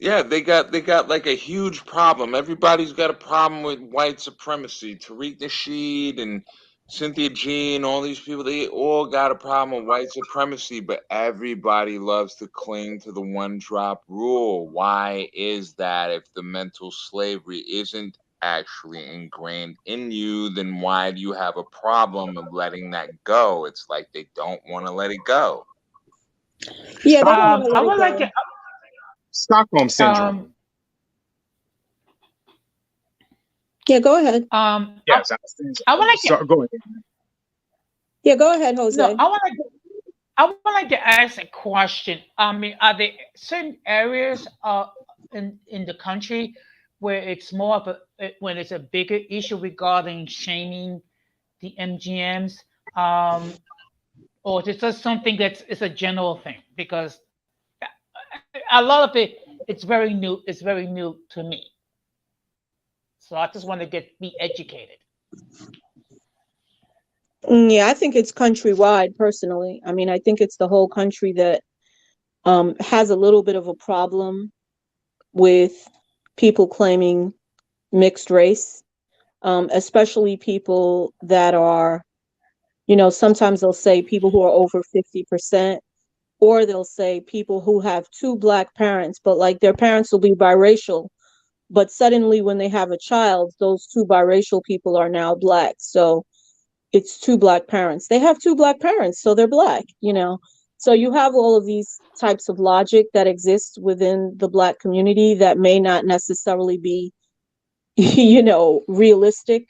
yeah, they got like a huge problem. Everybody's got a problem with white supremacy. Tariq Nasheed and Cynthia Jean, all these people, they all got a problem with white supremacy, but everybody loves to cling to the one drop rule. Why is that? If the mental slavery isn't actually ingrained in you, then why do you have a problem of letting that go? It's like they don't want to let it go. Yeah, they Stock, don't want to I let it would like to. go. Stockholm syndrome. Um, Yeah, go ahead. Yes. I would like to. So go ahead. Yeah, go ahead, No, Jose. I would like to ask a question. I mean, are there certain areas in the country where it's more of when it's a bigger issue regarding shaming the MGMs, or is it just something that's it's a general thing? Because a lot of it it's very new. It's very new to me. So I just want to get be educated. Yeah, I think it's countrywide personally. I mean, I think it's the whole country that has a little bit of a problem with people claiming mixed race, especially people that are, sometimes they'll say people who are over 50%, or they'll say people who have two Black parents, but like their parents will be biracial. But suddenly, when they have a child, those two biracial people are now Black. So it's two Black parents. They have two Black parents, so they're Black. So you have all of these types of logic that exists within the Black community that may not necessarily be, realistic.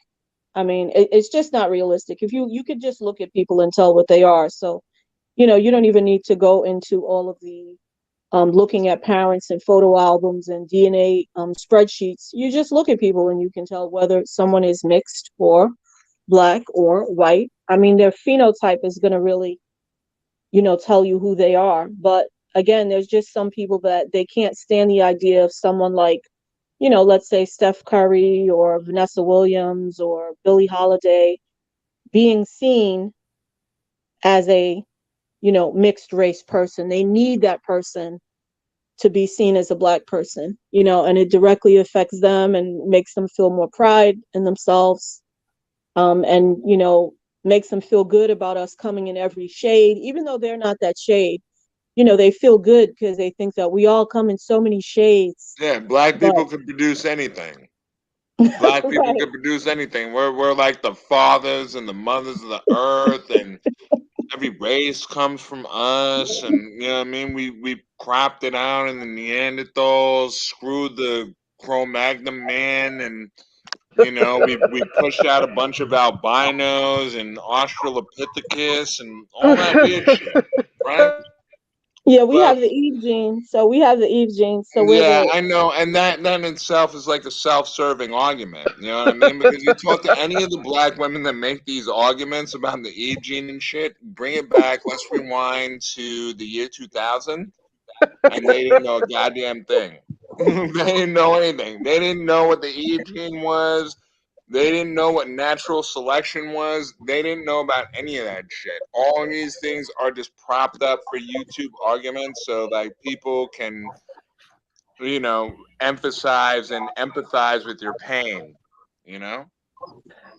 I mean, it's just not realistic. If you could just look at people and tell what they are. So, you don't even need to go into all of the looking at parents and photo albums and DNA spreadsheets. You just look at people and you can tell whether someone is mixed or Black or white. I mean, their phenotype is going to really, tell you who they are. But again, there's just some people that they can't stand the idea of someone like, let's say Steph Curry or Vanessa Williams or Billie Holiday being seen as a, mixed race person. They need that person to be seen as a black person, and it directly affects them and makes them feel more pride in themselves. And, makes them feel good about us coming in every shade, even though they're not that shade. They feel good because they think that we all come in so many shades. Yeah, black But people can produce anything. Black people right. can produce anything. We're like the fathers and the mothers of the earth, and every race comes from us. And you know what I mean. We cropped it out in the Neanderthals, screwed the Cro-Magnon man, and we pushed out a bunch of albinos and Australopithecus and all that weird shit, right? Yeah, we But have the Eve gene. So we have the Eve gene. So we're yeah, the I know, and that in itself is like a self-serving argument. You know what I mean? Because you talk to any of the black women that make these arguments about the Eve gene and shit, bring it back. Let's rewind to the year 2000, and they didn't know a goddamn thing. They didn't know anything. They didn't know what the Eve gene was. They didn't know what natural selection was. They didn't know about any of that shit. All of these things are just propped up for YouTube arguments so like people can emphasize and empathize with your pain, you know?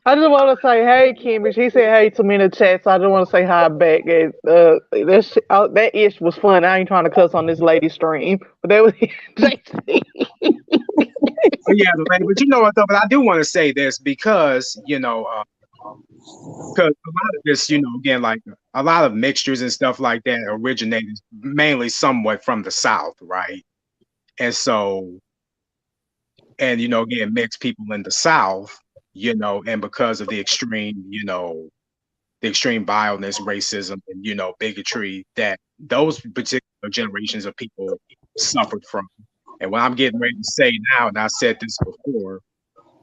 I just want to say hey, Kimmy. She said hey to me in the chat, so I just want to say hi back. That ish was fun. I ain't trying to cuss on this lady stream, but that was JC. But yeah, but you know what though? But I do want to say this because because a lot of this, again, like a lot of mixtures and stuff like that originated mainly somewhat from the South, right? And so, and again, mixed people in the South, and because of the extreme violence, racism, and bigotry that those particular generations of people suffered from. And what I'm getting ready to say now, and I said this before,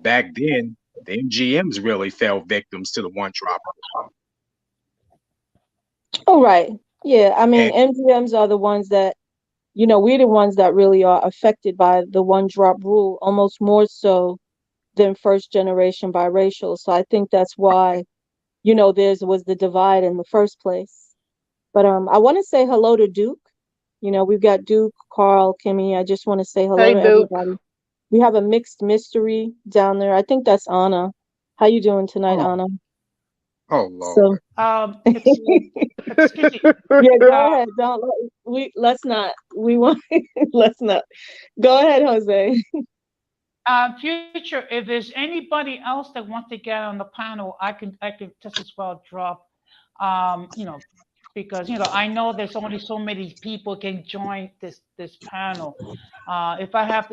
back then, the MGMs really fell victims to the one drop. Oh, right. Yeah, I mean, And MGMs are the ones that, we're the ones that really are affected by the one drop rule, almost more so than first generation biracial. So I think that's why, there's was the divide in the first place. But I want to say hello to Duke. We've got Duke, Carl, Kimmy. I just want to say hello Hey, to Duke. everybody. We have a mixed mystery down there. I think that's Anna. How you doing tonight, oh, Anna? oh So Lord. It's excuse me. yeah, go Uh, ahead. Don't let's not. We want let's not. Go ahead, Jose. future. If there's anybody else that wants to get on the panel, I can just as well drop. Because I know there's only so many people can join this panel. If I have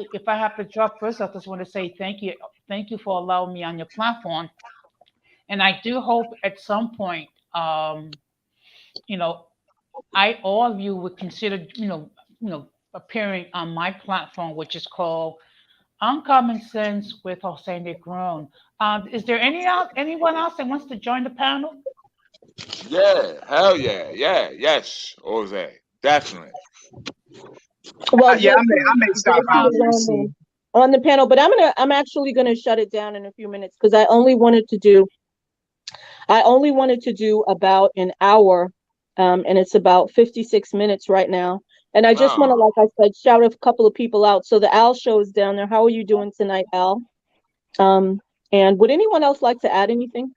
to drop first, I just want to say thank you for allowing me on your platform, and I do hope at some point, you know, all of you would consider, appearing on my platform, which is called Uncommon Sense with Jose Negron. Is there anyone else that wants to join the panel? Yeah, hell yeah, yeah, yes, Jose, definitely. Well, Yeah, JC, I may stop JC out is here soon. on the panel, but I'm actually gonna shut it down in a few minutes because I only wanted to do about an hour, and it's about 56 minutes right now. And I just want to, Oh, like I said, shout a couple of people out. So the Al show is down there. How are you doing tonight, Al? Um, and would anyone else like to add anything?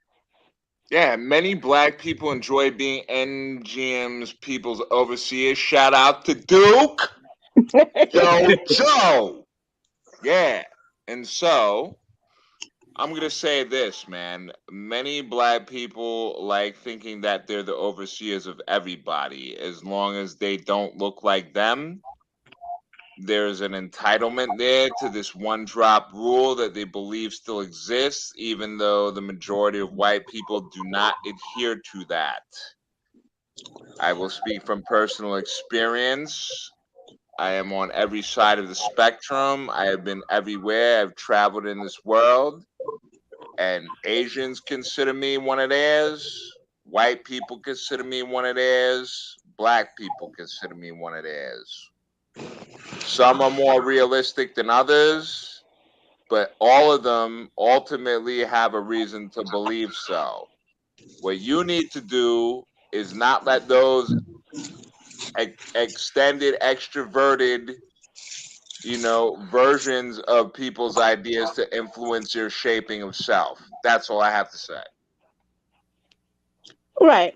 yeah, many black people enjoy being NGM's people's overseers. Shout out to Duke, Joe. Yeah, and so I'm gonna say this, man. Many black people like thinking that they're the overseers of everybody, as long as they don't look like them. There's an entitlement there to this one drop rule that they believe still exists, even though the majority of white people do not adhere to that. I will speak from personal experience. I am on every side of the spectrum. I have been everywhere. I've traveled in this world. And Asians consider me one of theirs. White people consider me one of theirs. black people consider me one of theirs. Some are more realistic than others, but all of them ultimately have a reason to believe so. What you need to do is not let those extended, extroverted, versions of people's ideas to influence your shaping of self. That's all I have to say. Right.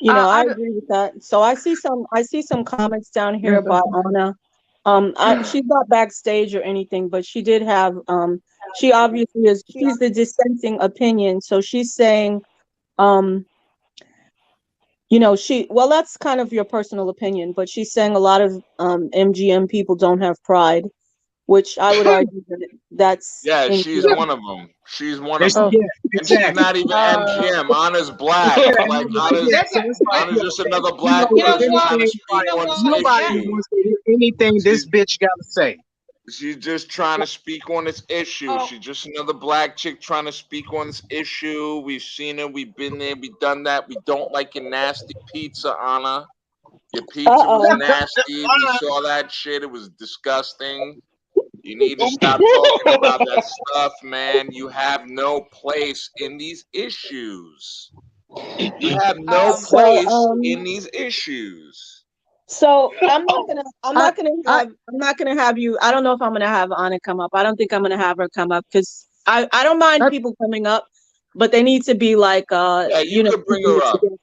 I I agree with that. So I see some comments down here yes, by Anna. She's not backstage or anything, but she did have she obviously she's the dissenting opinion. So she's saying um well, that's kind of your personal opinion, but she's saying a lot of MGM people don't have pride, which I would argue that that's Yeah, she's incorrect. one of them. She's one of There's, oh, them. yeah, And she's exactly. not even Uh, MGM. Anna's black. Yeah, Like yeah. Anna's that's So a, it's like, that, Anna's look, just another if black you know person what? trying to anything, You speak like know on this what? nobody That, issue. wants to hear anything She's this bitch got to say. she's just trying to speak on this issue. oh, She's just another black chick trying to speak on this issue. We've seen it. We've been there. We've done that. We don't like your nasty pizza, Anna. Your pizza was Uh-oh. nasty. We saw that shit. It was disgusting. You need to stop talking about that stuff, man. You have no place in these issues. You have no um, So place in these issues. I'm I not gonna I have you. I don't know if I'm gonna have Anna come up. I don't think I'm gonna have her come up because I don't mind I people coming up, but they need to be like Yeah, you could bring keeping her it up. together.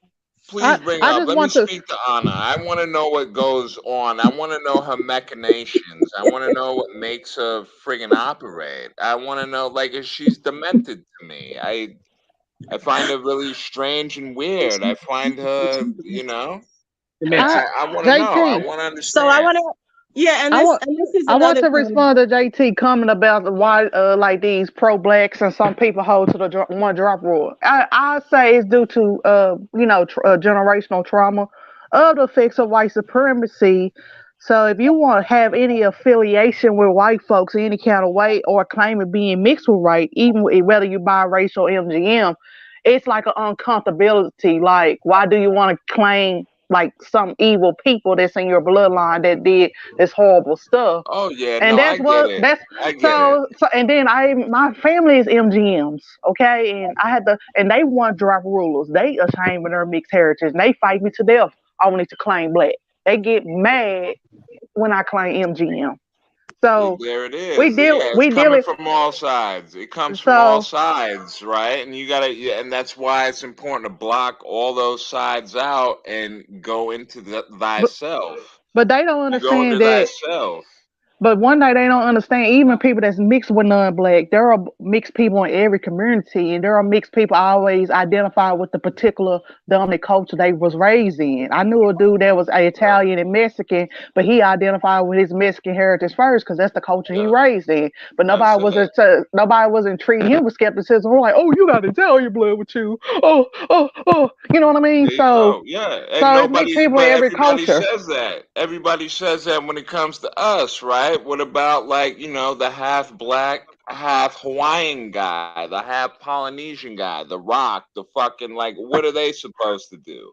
Please bring her I up. just Let me want to. speak to Anna. I want to know what goes on. I want to know her machinations. I want to know what makes her friggin' operate. I want to know, like, if she's demented to me. I find her really strange and weird. I find her, I I want to know. I JT. want to So I understand. want to, yeah, I want and this is I want another to comment. respond to JT comment about why like these pro blacks and some people hold to the one drop rule. I say it's due to generational trauma of the effects of white supremacy. So if you want to have any affiliation with white folks in any kind of way or claim it being mixed with white, even whether you biracial MGM, it's like an uncomfortability. Like, why do you want to claim like some evil people that's in your bloodline that did this horrible stuff? Oh yeah, And no, I that's get what it. that's I get it. and then my family is MGMs, okay, and I had to and they want drop rulers. They ashamed of their mixed heritage and they fight me to death only to claim black. They get mad when I claim MGM. So There it is. Yeah, it's we deal coming it. from all sides. It comes from all So sides, right? And you gotta, yeah, and that's why it's important to block all those sides out and go into but thyself. but they don't You go into understand that. thyself. But one day they don't understand. Even people that's mixed with non-black, there are mixed people in every community, and there are mixed people always identify with the particular dominant culture they was raised in. I knew a dude that was Yeah, Italian and Mexican, but he identified with his Mexican heritage first because that's the culture he yeah. raised in. But That's it. nobody wasn't treating him with skepticism. We're like, oh, you got Italian blood with you. Oh, you know what I mean? There you So go. Yeah, and so it's mixed nobody, people in but every everybody culture. says that. Everybody says that when it comes to us, right? What about, like, the half black, half Hawaiian guy, the half Polynesian guy, the Rock, the fucking, like, what are they supposed to do?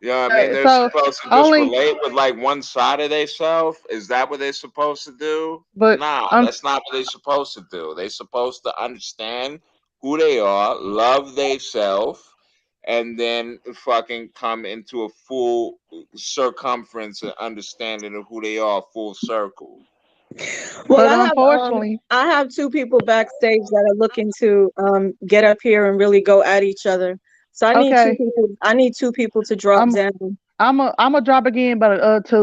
You know what I mean? They're So supposed to just only, relate with like one side of themselves. Is that what they're supposed to do? but Nah, that's not what they're supposed to do. They're supposed to understand who they are, love themselves, and then fucking come into a full circumference and understanding of who they are, full circle. Well, but unfortunately, I have two people backstage that are looking to get up here and really go at each other. So okay. I need two people to drop I'm down. I'm a drop again, but to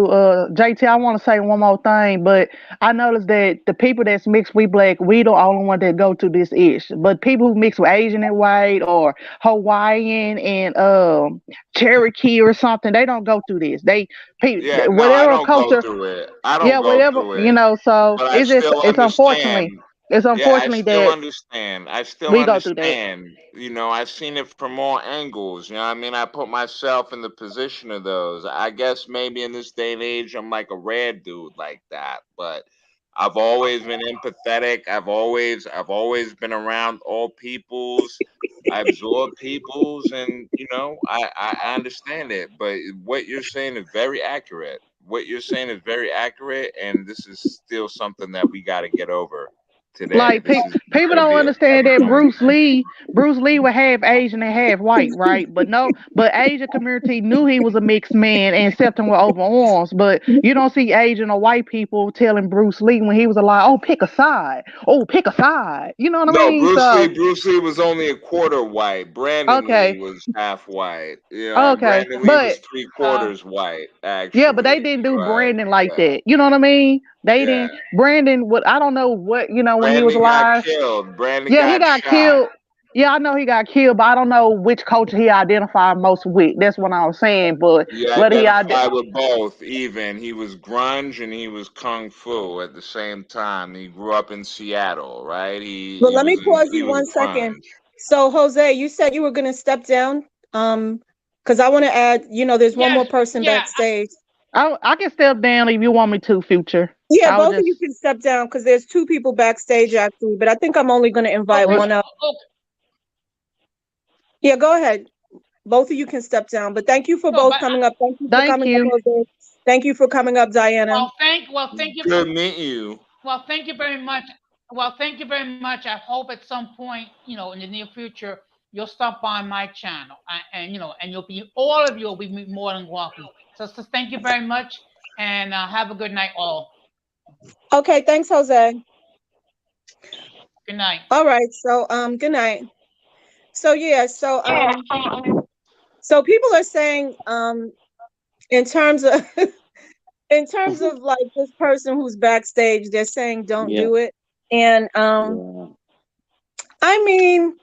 JT, I want to say one more thing. But I noticed that the people that's mixed with black, we the only one that go to this ish. But people who mix with Asian and white or Hawaiian and Cherokee or something, they don't go through this. Yeah, no, I Whatever don't go culture, through it. I yeah, don't go whatever through it. So But I it's just still understand. it's Yeah, I unfortunately still that understand. I still we go through that. understand. I've seen it from all angles. You know what I mean? I put myself in the position of those. I guess maybe in this day and age, I'm like a rare dude like that. But I've always been empathetic. I've always been around all peoples. I absorb peoples, and I understand it. But what you're saying is very accurate. What you're saying is very accurate, and this is still something that we got to get over today. Like This is people going to don't be a understand forever that conversation. Bruce Lee was half Asian and half white, right? But no, but Asian community knew he was a mixed man and accepted him with open arms. But you don't see Asian or white people telling Bruce Lee when he was alive, "Oh, pick a side. Oh, pick a side." You know what I No, mean? Bruce Lee. So Bruce Lee was only a quarter white. Brandon Lee okay, was half white. okay, Brandon Lee was but three Uh, quarters white, yeah, but they actually. didn't do But Brandon like yeah, that. You know what I mean? They yeah. didn't. Brandon, what I don't know what when he was Brandon got alive. killed. Brandon Yeah, he got got shot. killed. Yeah, I know he got killed, but I don't know which culture he identified most with. That's what I was saying. But He whether identified with both. Even he was grunge and he was kung fu at the same time. He grew up in Seattle, right? He But he let me was pause he you was one second. grunge. So, Jose, you said you were going to step down. Because I want to add, there's one more yes, person yeah, backstage. I can step down if you want me to, future. Yeah, I was both of just you can step down because there's two people backstage actually, but I think I'm only going to invite okay, well, one up. okay. Yeah, go ahead. Both of you can step down, but thank you for No, both but coming up. Thank you for thank coming up, you. Jose. Thank you for coming up, Diana. thank you. Good meet you. Well, thank you very much. Well, thank you very much. I hope at some point, in the near future, you'll stop by my channel, and you'll be all of you will be more than welcome. So thank you very much, and have a good night, all. Okay, thanks, Jose. Good night. All right, so good night. So yeah, so people are saying in terms of in terms of like this person who's backstage, they're saying don't Yeah, do it. And yeah. I mean,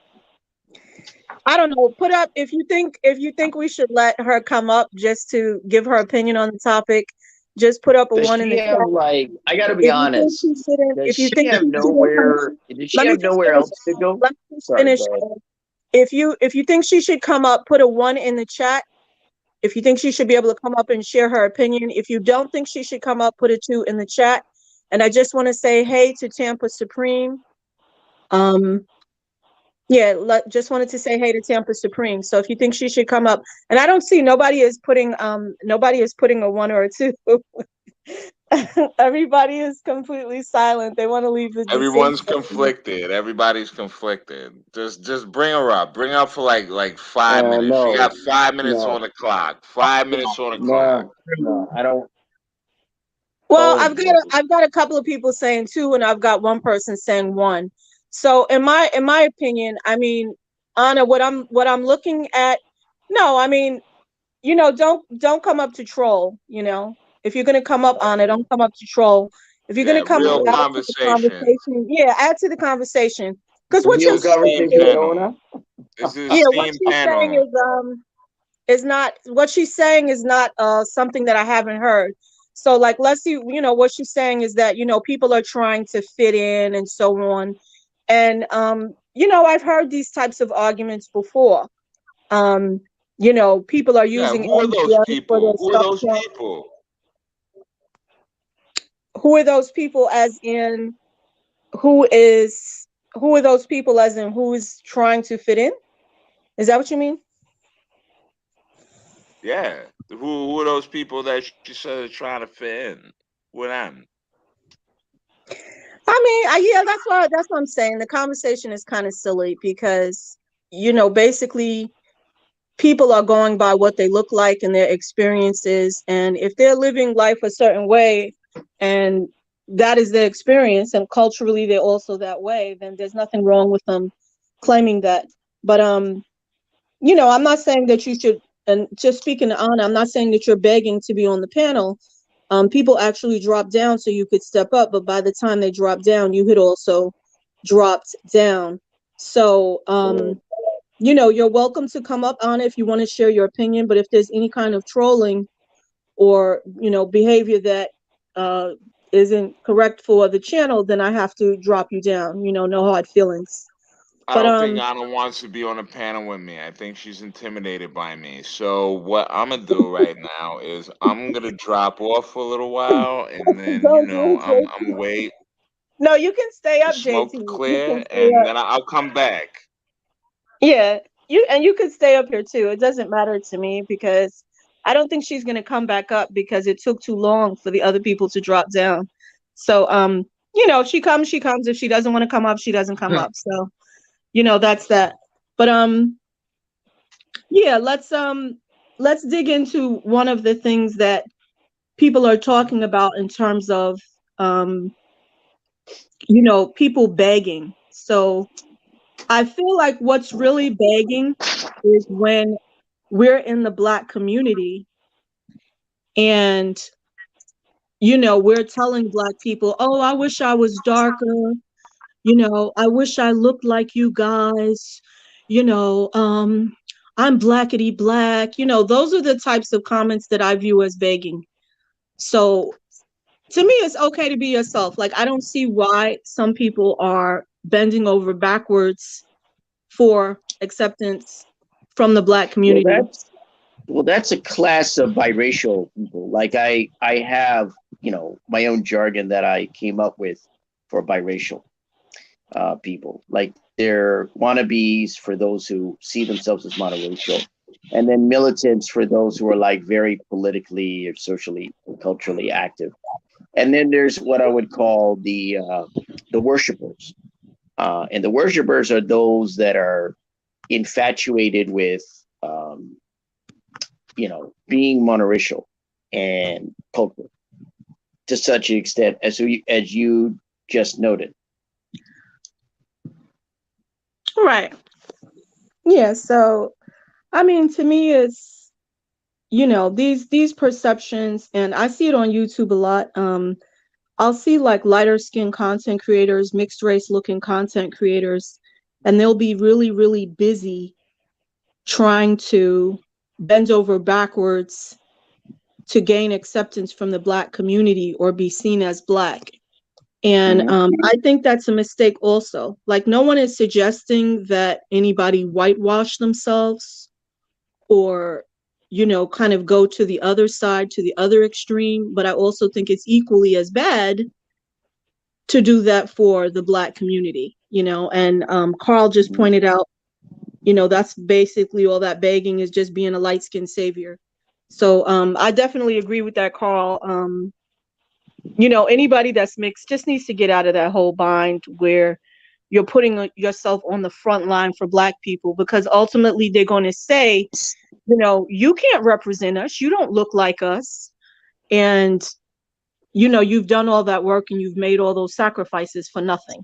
I don't know, put up if you think we should let her come up just to give her opinion on the topic, just put up a Does one in she the have chat. like? I got to be If you think honest. she shouldn't, Does if you she think have she shouldn't come nowhere? up, Does she let me have just nowhere finish. else to go? Let me just Sorry, finish. go ahead. If you think she should come up, put a one in the chat. If you think she should be able to come up and share her opinion. If you don't think she should come up, put a two in the chat. And I just want to say hey to Tampa Supreme. Um, yeah, just wanted to say hey to Tampa Supreme. So if you think she should come up, and I don't see nobody is putting a one or a two. Everybody is completely silent. They want to leave the stage. Everyone's conflicted. Everybody's conflicted. Just bring her up. Bring her up for like 5 minutes. You got No, 5 minutes on no, the clock. 5 minutes on the clock. no, no. I don't. Well, Oh I've got a, boy. I've got a couple of people saying two, and I've got one person saying one. So in my opinion, I mean, Anna, what I'm looking at, no, I mean, don't come up to troll. If you're gonna come up, Anna, don't come up to troll. If you're gonna Yeah, come up, real Yeah. add to the conversation. conversation. Yeah, add to the conversation. Because what you're Real This is saying steam conversation is, going panel. on. This is yeah, what steam she's saying panel. is not what she's saying is not something that I haven't heard. So like let's see, what she's saying is that, people are trying to fit in and so on. And I've heard these types of arguments before. Um, people are Yeah, using who are those MGM'S for their people? Who are sub those account. people? Who are those people as in who is who are those people as in who is trying to fit in? Is that what you mean? Yeah. Who are those people that she said are trying to fit in? Who are them? I mean, yeah, that's what I'm saying. The conversation is kind of silly because, basically people are going by what they look like and their experiences. And if they're living life a certain way and that is their experience and culturally they're also that way, then there's nothing wrong with them claiming that. But I'm not saying that you should, and just speaking to Anna, I'm not saying that you're begging to be on the panel. People actually dropped down so you could step up, but by the time they dropped down, you had also dropped down. So, Uh, you're welcome to come up on it if you want to share your opinion. But if there's any kind of trolling or, behavior that uh, isn't correct for the channel, then I have to drop you down. No hard feelings. I But don't think Anna wants to be on a panel with me. I think she's intimidated by me. So what I'm gonna do right now is I'm gonna drop off for a little while, and then go ahead, I'm Jason. I'm wait. No, you can stay The up, JT. smoke You can clear, stay and up. then I'll come back. Yeah, you could stay up here too. It doesn't matter to me because I don't think she's gonna come back up because it took too long for the other people to drop down. So if she comes, she comes. If she doesn't want to come up, she doesn't come up. So, that's that. But yeah, let's dig into one of the things that people are talking about in terms of um, people begging. So I feel like what's really begging is when we're in the Black community and we're telling Black people, oh, I wish I was darker, I wish I looked like you guys, you know um I'm blackety black. Those are the types of comments that I view as begging. So to me, it's okay to be yourself. Like, I don't see why some people are bending over backwards for acceptance from the Black Well, community. that's a class of biracial people. Like I have my own jargon that I came up with for biracial people. Like they're wannabes for those who see themselves as monoracial, and then militants for those who are like very politically or socially or culturally active. And then there's what I would call the worshipers, and the worshipers are those that are infatuated with being monoracial and cultural to such an extent as you just noted. Right. Yeah. So, I mean, to me, it's, these perceptions, and I see it on YouTube a lot. I'll see like lighter skin content creators, mixed race looking content creators, and they'll be really, really busy trying to bend over backwards to gain acceptance from the Black community or be seen as Black. And Mhm. I think that's a mistake also. Like, no one is suggesting that anybody whitewash themselves or, kind of go to the other side, to the other extreme. But I also think it's equally as bad to do that for the Black community, and Carl just Mhm. pointed out, that's basically all that begging is, just being a light skinned savior. So I definitely agree with that, Carl. Anybody that's mixed just needs to get out of that whole bind where you're putting yourself on the front line for Black people, because ultimately they're going to say, you can't represent us. You don't look like us. And, you've done all that work and you've made all those sacrifices for nothing.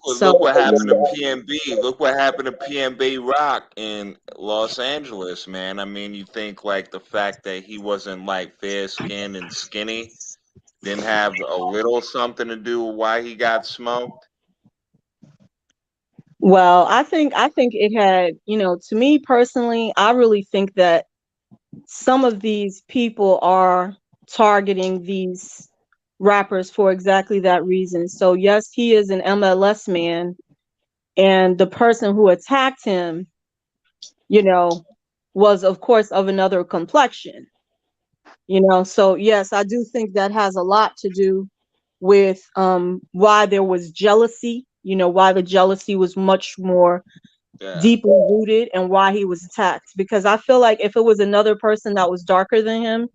So, Look what happened to PNB. Look what happened to PNB Rock in Los Angeles, man. I mean, you think like the fact that he wasn't like fair skinned and skinny didn't have a little something to do with why he got smoked? well, I think it had, to me personally, I really think that some of these people are targeting these rappers for exactly that reason. So yes, he is an MLS man, and the person who attacked him, you know, was of course of another complexion. So yes, I do think that has a lot to do with why there was jealousy, why the jealousy was much more Yeah. deeply rooted, and why he was attacked. Because I feel like if it was another person that was darker than him,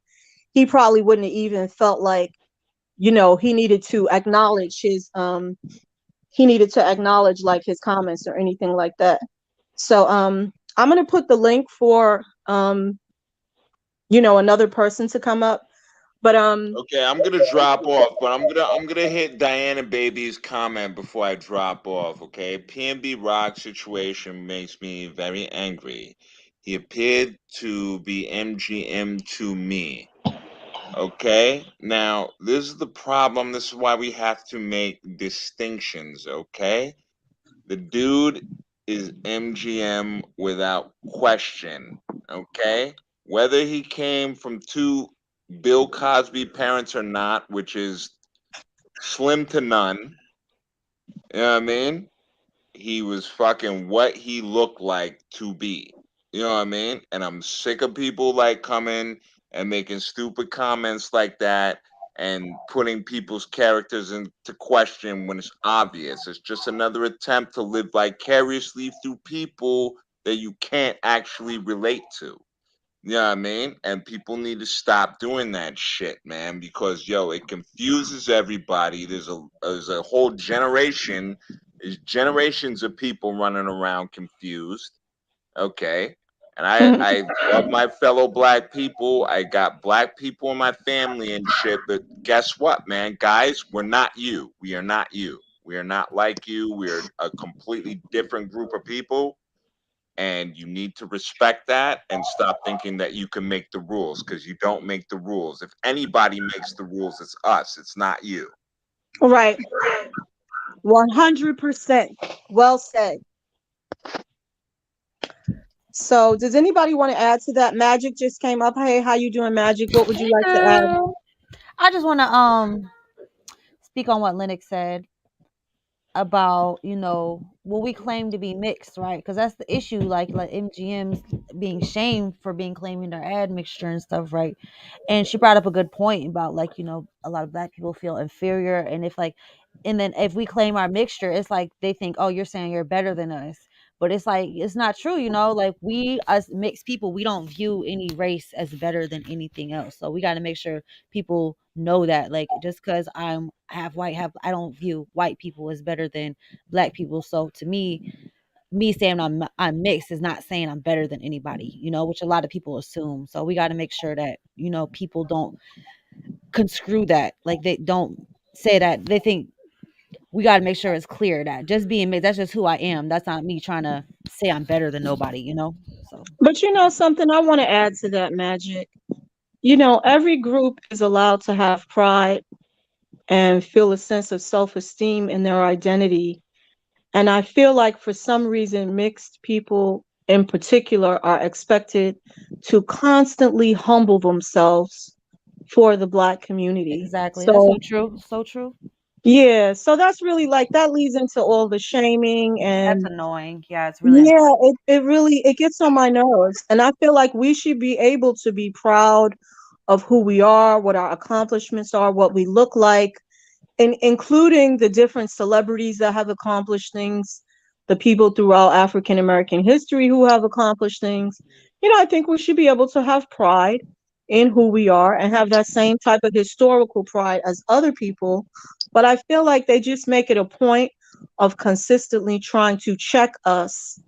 he probably wouldn't have even felt like, he needed to acknowledge like his comments or anything like that. So I'm gonna put the link for another person to come up. But Okay, I'm gonna drop off, but I'm gonna hit Diana Baby's comment before I drop off. Okay, PNB Rock situation makes me very angry. He appeared to be MGM to me. Okay, now this is the problem. This is why we have to make distinctions. Okay, the dude is MGM without question. Okay, whether he came from two Bill Cosby parents or not, which is slim to none. You know what I mean? He was fucking what he looked like to be. You know what I mean? And I'm sick of people like coming and making stupid comments like that and putting people's characters into question when it's obvious. It's just another attempt to live vicariously through people that you can't actually relate to. You know what I mean? And people need to stop doing that shit, man, because yo, it confuses everybody. There's a whole generation, there's generations of people running around confused. Okay. And I love my fellow black people. I got black people in my family and shit, but guess what, man? Guys, we're not you. We are not you. We are not like you. We're a completely different group of people, and you need to respect that and stop thinking that you can make the rules, because you don't make the rules. If anybody makes the rules, it's us. It's not you. Right. 100%. Well said. So, does anybody want to add to that? Magic just came up. Hey, how you doing, Magic? What would you Hey like to add? girl. I just want to speak on what Lennox said about what we claim to be mixed, right? Because that's the issue, like MGM's being shamed for being claiming their admixture and stuff, right? And she brought up a good point about, like, a lot of black people feel inferior, and then if we claim our mixture, it's like they think, oh, you're saying you're better than us. But it's like, it's not true, like, we as mixed people, we don't view any race as better than anything else. So we got to make sure people know that, like, just because I'm half white, I don't view white people as better than black people. So to me saying I'm mixed is not saying I'm better than anybody, which a lot of people assume. So we got to make sure that people don't conscrew that, like, they don't say that. They think we got to make sure it's clear that just being mixed, that's just who I am. That's not me trying to say I'm better than nobody. So But you know something, I want to add to that, Magic. Every group is allowed to have pride and feel a sense of self-esteem in their identity. And I feel like for some reason, mixed people in particular are expected to constantly humble themselves for the Black community. exactly, that's so So, true, so true. yeah, so that's really like that leads into all the shaming That's and annoying. Yeah, it's really annoying. yeah, it really it gets on my nerves. And I feel like we should be able to be proud of who we are, what our accomplishments are, what we look like, and including the different celebrities that have accomplished things, the people throughout African American history who have accomplished things. I think we should be able to have pride in who we are and have that same type of historical pride as other people. But I feel like they just make it a point of consistently trying to check us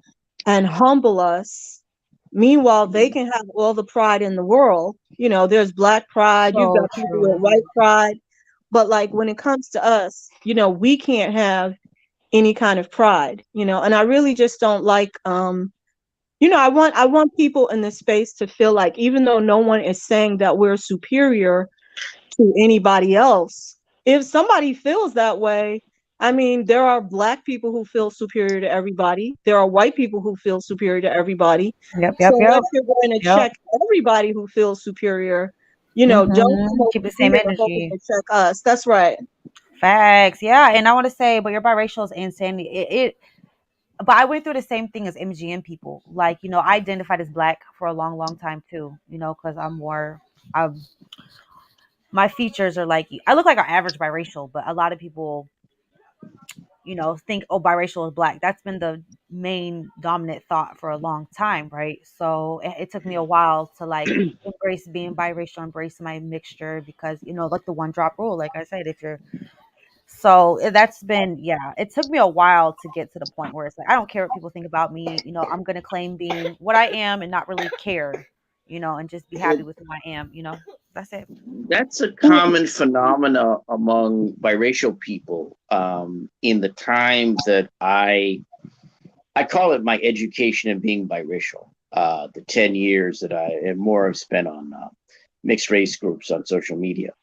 and humble us. Meanwhile, they can have all the pride in the world. There's black pride, you've So got people with true. white pride, but like when it comes to us, we can't have any kind of pride, and I really just don't like I want people in this space to feel like even though no one is saying that we're superior to anybody else, if somebody feels that way, I mean, there are black people who feel superior to everybody. There are white people who feel superior to everybody. Yep, So yep, yep, if you're going to yep. check everybody who feels superior, don't come Keep over the same here hoping energy. to check us. That's right. Facts. Yeah, and I want to say, but your biracial is insanity. But I went through the same thing as MGM people. Like, I identified as black for a long, long time too. Because I'm my features are like, I look like an average biracial, but a lot of people, think, oh, biracial is black. That's been the main dominant thought for a long time, right? So it took me a while to, like, embrace being biracial, embrace my mixture, because like the one drop rule, like I said, if you're so that's been, yeah, it took me a while to get to the point where it's like, I don't care what people think about me. I'm going to claim being what I am and not really care, and just be happy with who I am. That's it. That's a common phenomena among biracial people. In the time that I call it my education in being biracial. The 10 years that I and more have spent on mixed race groups on social media.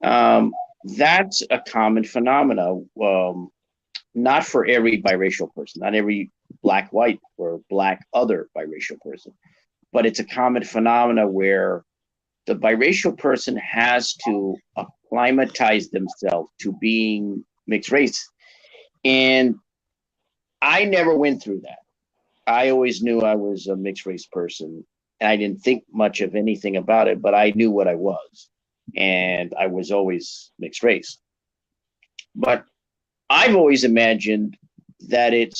Um, that's a common phenomena. Not for every biracial person, not every black, white, or black other biracial person, but it's a common phenomena where the biracial person has to acclimatize themselves to being mixed race. And I never went through that. I always knew I was a mixed race person. And I didn't think much of anything about it, but I knew what I was. and I was always mixed race. But I've always imagined that it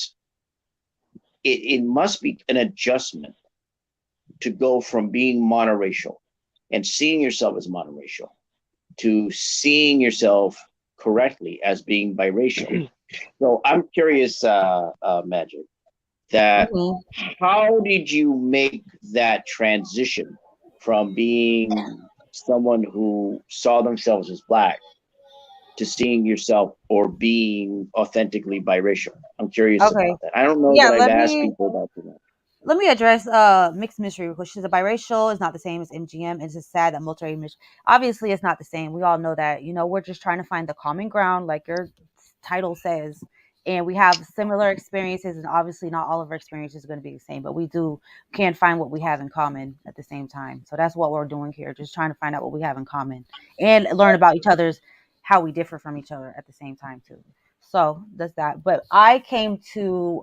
must be an adjustment to go from being monoracial and seeing yourself as monoracial to seeing yourself correctly as being biracial. So I'm curious, Magic, that Mhm. how did you make that transition from being someone who saw themselves as black to seeing yourself or being authentically biracial? I'm curious Okay. about that. I don't know Yeah, that I've asked people about that. let me address mixed mystery because she's a biracial. It's not the same as MGM. It's just sad that multi obviously it's not the same. We all know that. We're just trying to find the common ground, like your title says. And we have similar experiences, and obviously not all of our experiences are going to be the same, but we can find what we have in common at the same time. So that's what we're doing here, just trying to find out what we have in common and learn about each other's how we differ from each other at the same time too. So that's that. But I came to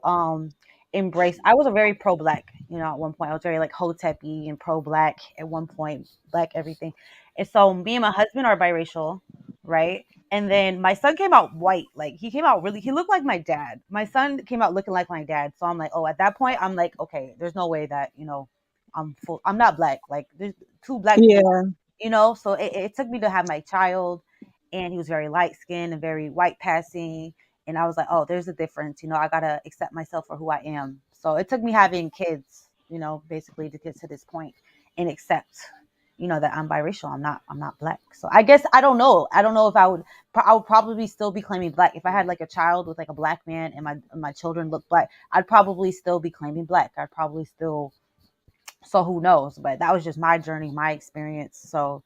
embrace. I was a very pro black, at one point. I was very like hotepi and pro black at one point, black everything. And so me and my husband are biracial, right? And then my son came out white. Like he came out he looked like my dad. My son came out looking like my dad. So I'm like, oh, at that point, I'm like, okay, there's no way that, I'm not black. Like there's two black people, Yeah. so it took me to have my child, and he was very light skinned and very white passing. And I was like, oh, there's a difference. I gotta accept myself for who I am. So it took me having kids, basically to get to this point and accept, that I'm biracial. I'm not black. So I guess I don't know. I don't know if I would probably still be claiming black. If I had like a child with like a black man and my children look black, I'd probably still be claiming black. I'd probably still, so who knows? But that was just my journey, my experience. So,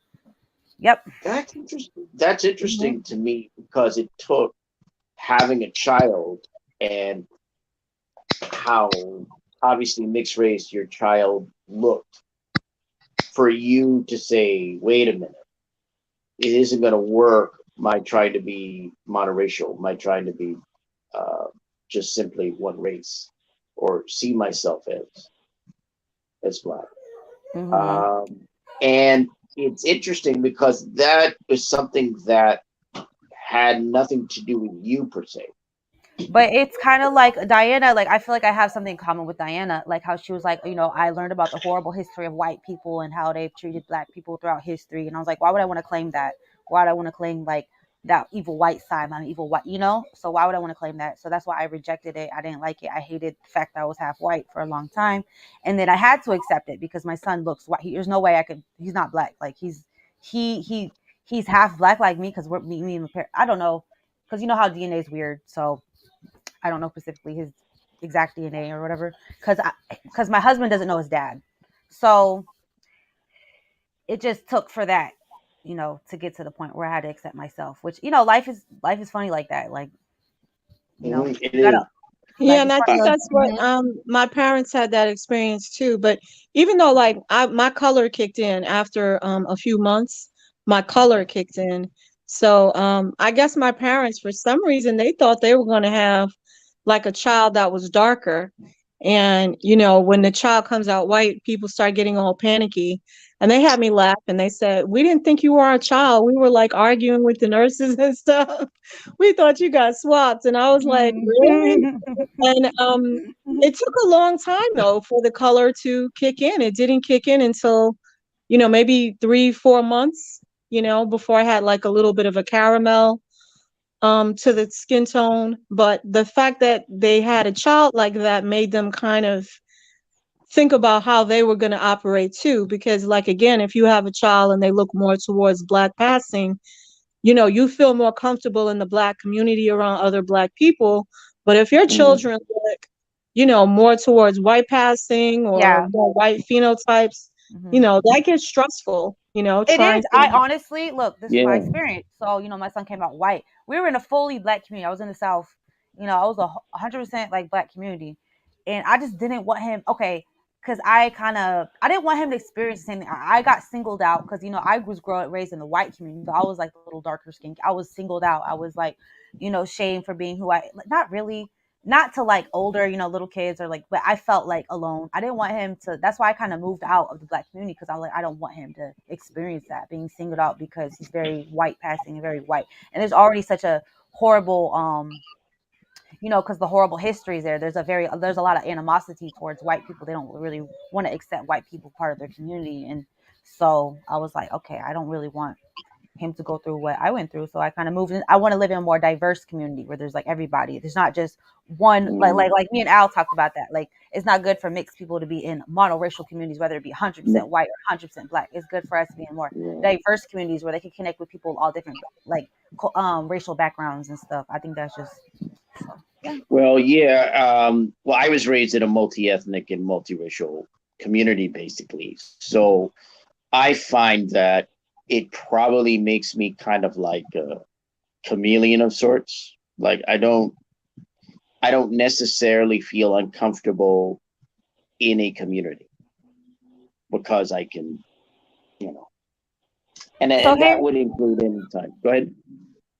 yep. That's interesting. That's Mhm. interesting to me because it took having a child and how obviously mixed race your child looked for you to say, wait a minute, it isn't going to work. My trying to be monoracial, my trying to be uh, just simply one race or see myself as black. Mhm. Um, and it's interesting because that is something that had nothing to do with you per se. But it's kind of like Diana. Like I feel like I have something in common with Diana. Like how she was like, I learned about the horrible history of white people and how they've treated black people throughout history. And I was like, why would I want to claim that? Why would I want to claim like that evil white side? I'm evil white, So why would I want to claim that? So that's why I rejected it. I didn't like it. I hated the fact that I was half white for a long time, and then I had to accept it because my son looks white. There's no way I could. He's not black. Like he's half black like me because we're me and my parents. I don't know because you know how DNA is weird. So I don't know specifically his exact DNA or whatever, because my husband doesn't know his dad, so it just took for that, to get to the point where I had to accept myself. Which life is funny like that. Like It you gotta is. Yeah, life and is I funny. think Uh, that's what Mhm. my parents had that experience too. But even though like my color kicked in after a few months, my color kicked in. So I guess my parents for some reason they thought they were going to have like a child that was darker. And when the child comes out white, people start getting all panicky. And they had me laugh and they said, "We didn't think you were our child. We were like arguing with the nurses and stuff. We thought you got swapped." And I was like, "Really?" And it took a long time though for the color to kick in. It didn't kick in until, maybe 3, 4 months, before I had like a little bit of a caramel to the skin tone. But the fact that they had a child like that made them kind of think about how they were going to operate too. Because like again, if you have a child and they look more towards black passing, you feel more comfortable in the black community around other black people. But if your mm, children look, more towards white passing or Yeah. more white phenotypes, Mhm. that gets stressful, It trying is. I to, honestly look. This is my yeah. experience. So my son came out white. We were in a fully black community. I was in the South. I was 100% like black community, and I just didn't want him. Okay, because I didn't want him to experience the same thing. I got singled out because I was raised in the white community. So I was like a little darker skin. I was singled out. I was like, shamed for being who I. Not really. not to like older, little kids or like, but I felt like alone. I didn't want him to. That's why I kind of moved out of the Black community, because I was like, I don't want him to experience that, being singled out because he's very white passing and very white. And there's already such a horrible, because the horrible histories there. There's a lot of animosity towards white people. They don't really want to accept white people part of their community, and so I was like, okay, I don't really want him to go through what I went through. So I kind of moved in. I want to live in a more diverse community where there's like everybody. There's not just one, like me and Al talked about that. Like, it's not good for mixed people to be in monoracial communities, whether it be 100% white or 100% black. It's good for us to be in more diverse communities where they can connect with people of all different like racial backgrounds and stuff. I think that's just so, yeah. Well, yeah. Well, I was raised in a multi-ethnic and multiracial community, basically. So I find that it probably makes me kind of like a chameleon of sorts. Like I don't necessarily feel uncomfortable in a community because I can, and that would include any time. Go ahead.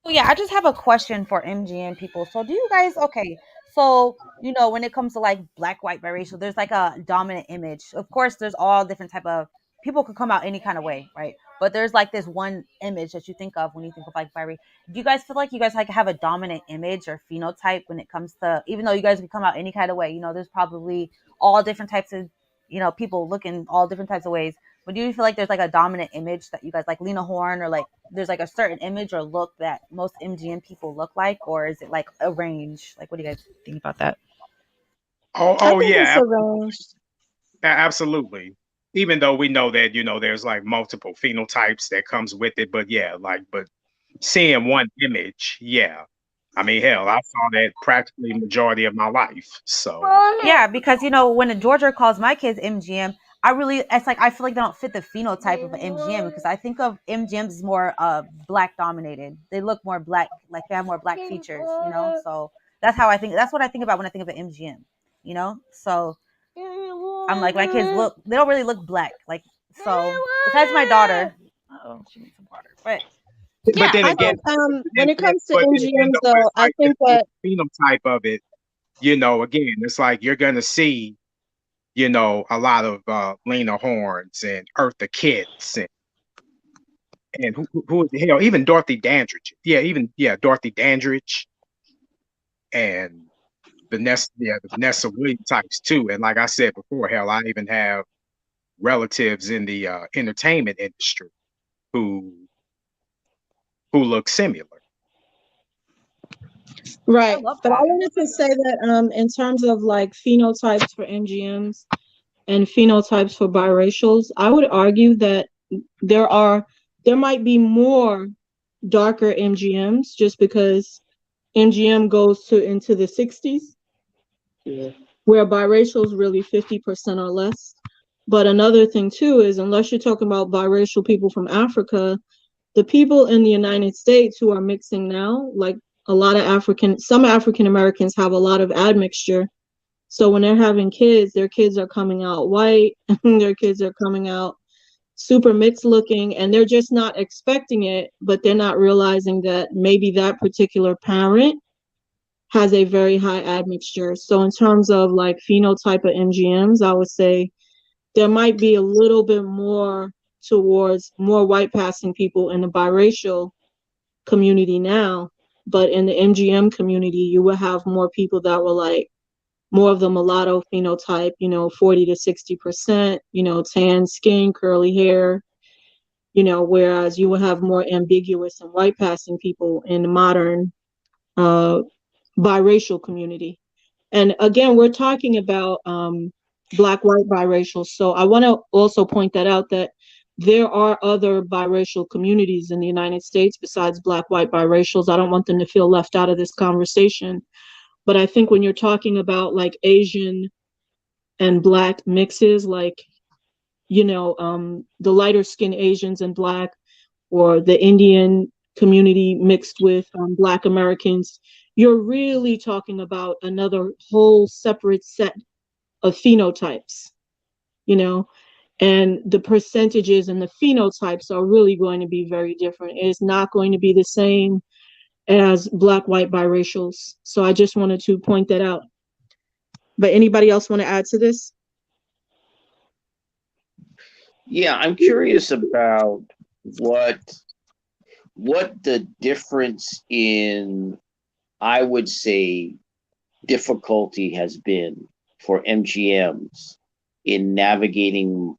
Oh yeah, I just have a question for MGM people. So do you guys okay? So when it comes to like black, white, biracial, there's like a dominant image. Of course, there's all different type of people could come out any kind of way, right? But there's like this one image that you think of when you think of like biracial. Do you guys feel like you guys like have a dominant image or phenotype when it comes to, even though you guys can come out any kind of way? There's probably all different types of people looking all different types of ways. But do you feel like there's like a dominant image that you guys like Lena Horne, or like there's like a certain image or look that most MGM people look like, or is it like a range? Like, what do you guys think about that? I think Yeah, it's arranged. absolutely. Even though we know that there's like multiple phenotypes that comes with it, but yeah, but seeing one image, yeah. I mean, hell, I saw that practically majority of my life. So Yeah, because when Georgia calls my kids MGM, it's like I feel like they don't fit the phenotype of an MGM, because I think of MGMs as more black dominated. They look more black, like they have more black features, So that's how I think. That's what I think about when I think of an MGM, So I'm like, my kids they don't really look black, like, so besides my daughter. Oh, she needs some water, but. but Yeah, then I again, think when it comes to but then again, MGMs, though, it's though, I like think the that phenotype of it, again, it's like you're gonna see, a lot of Lena Horns and Eartha Kitt's and who the hell, even Dorothy Dandridge. Yeah, Dorothy Dandridge and the Vanessa Williams types too. And like I said before, hell, I even have relatives in the entertainment industry who look similar. right. love But I that. wanted to say that in terms of like phenotypes for MGMs and phenotypes for biracials, I would argue that there might be more darker MGMs just because MGM goes into the 60s, where biracial is really 50% or less. But another thing too is, unless you're talking about biracial people from Africa, the people in the United States who are mixing now, like some African Americans have a lot of admixture. So when they're having kids, their kids are coming out white, their kids are coming out super mixed looking, and they're just not expecting it, but they're not realizing that maybe that particular parent has a very high admixture. So in terms of like phenotype of MGMs, I would say there might be a little bit more towards more white passing people in the biracial community now, but in the MGM community, you will have more people that were like more of the mulatto phenotype, 40 to 60%, tan skin, curly hair, whereas you will have more ambiguous and white passing people in the modern biracial community. And again, we're talking about black, white, biracial. So I want to also point that out, that there are other biracial communities in the United States besides black, white, biracials. I don't want them to feel left out of this conversation. But I think when you're talking about like Asian and black mixes, like, the lighter skinned Asians and black, or the Indian community mixed with black Americans, you're really talking about another whole separate set of phenotypes, and the percentages and the phenotypes are really going to be very different. It's not going to be the same as black, white, biracials. So I just wanted to point that out. But anybody else want to add to this? Yeah, I'm curious about what the difference in, I would say, difficulty has been for MGMs in navigating,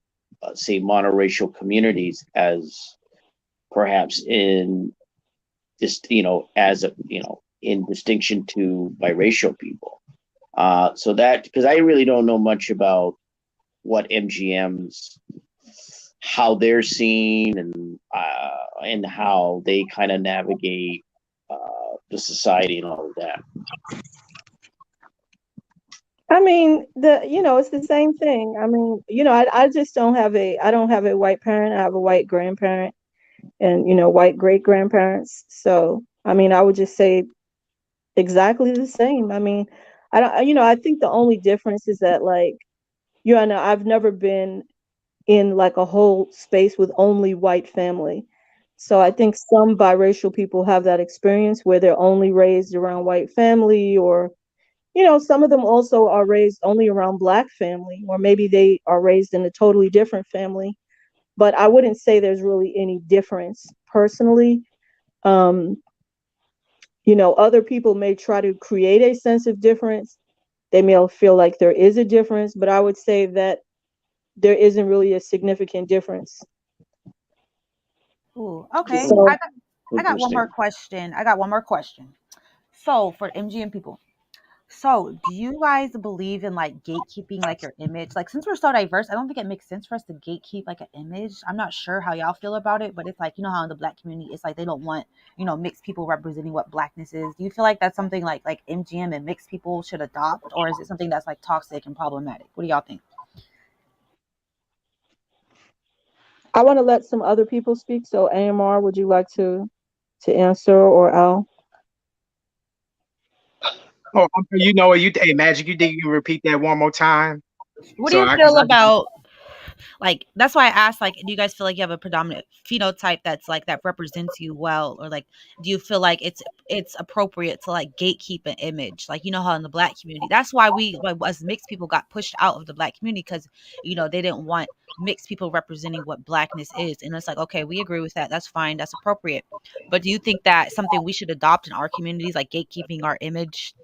say, monoracial communities, as perhaps in this, as a, in distinction to biracial people. So that, because I really don't know much about what MGMs, how they're seen, and how they kind of navigate the society and all of that. I mean, it's the same thing. I mean, I just I don't have a white parent. I have a white grandparent and, white great grandparents. So, I mean, I would just say exactly the same. I mean, I don't, I think the only difference is that, like, I know I've never been in like a whole space with only white family. So I think some biracial people have that experience where they're only raised around white family, or some of them also are raised only around black family, or maybe they are raised in a totally different family. But I wouldn't say there's really any difference personally. Um, other people may try to create a sense of difference. They may feel like there is a difference, but I would say that there isn't really a significant difference. Ooh, okay. So I got one more question. So for MGM people, so do you guys believe in like gatekeeping like your image? Like, since we're so diverse, I don't think it makes sense for us to gatekeep like an image. I'm not sure how y'all feel about it, but it's like, how in the black community it's like they don't want, mixed people representing what blackness is. Do you feel like that's something like MGM and mixed people should adopt, or is it something that's like toxic and problematic? What do y'all think? I want to let some other people speak. So AMR, would you like to answer, or Al? Oh, hey, Magic, you think you can repeat that one more time? What do So you I, feel I about, like, that's why I asked, like, do you guys feel like you have a predominant phenotype that's like that represents you well, or like, do you feel like it's appropriate to like gatekeep an image, like, how in the black community, that's why we, like, as mixed people got pushed out of the black community, because they didn't want mixed people representing what blackness is, and it's like, okay, we agree with that, that's fine, that's appropriate, but do you think that something we should adopt in our communities, like gatekeeping our image?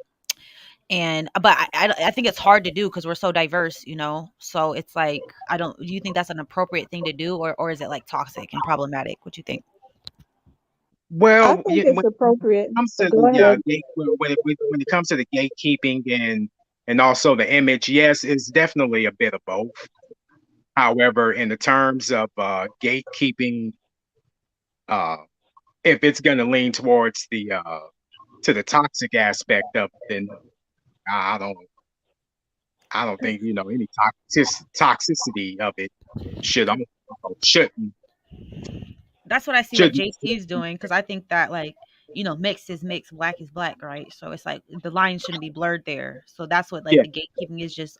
And but I think it's hard to do because we're so diverse, so it's like, I don't, do you think that's an appropriate thing to do, or is it like toxic and problematic? What you think? I well, think it's appropriate. it comes But to go the ahead. when it comes to the gatekeeping and also the image, yes, it's definitely a bit of both. However, in the terms of gatekeeping, uh, if it's going to lean towards the to the toxic aspect of it, then I don't I don't think any toxicity of it should shouldn't That's what I see like shouldn't. JC's doing, because I think that, like, mixed is mixed, black is black, right? So it's like the line shouldn't be blurred there. So that's what like Yeah, the gatekeeping is, just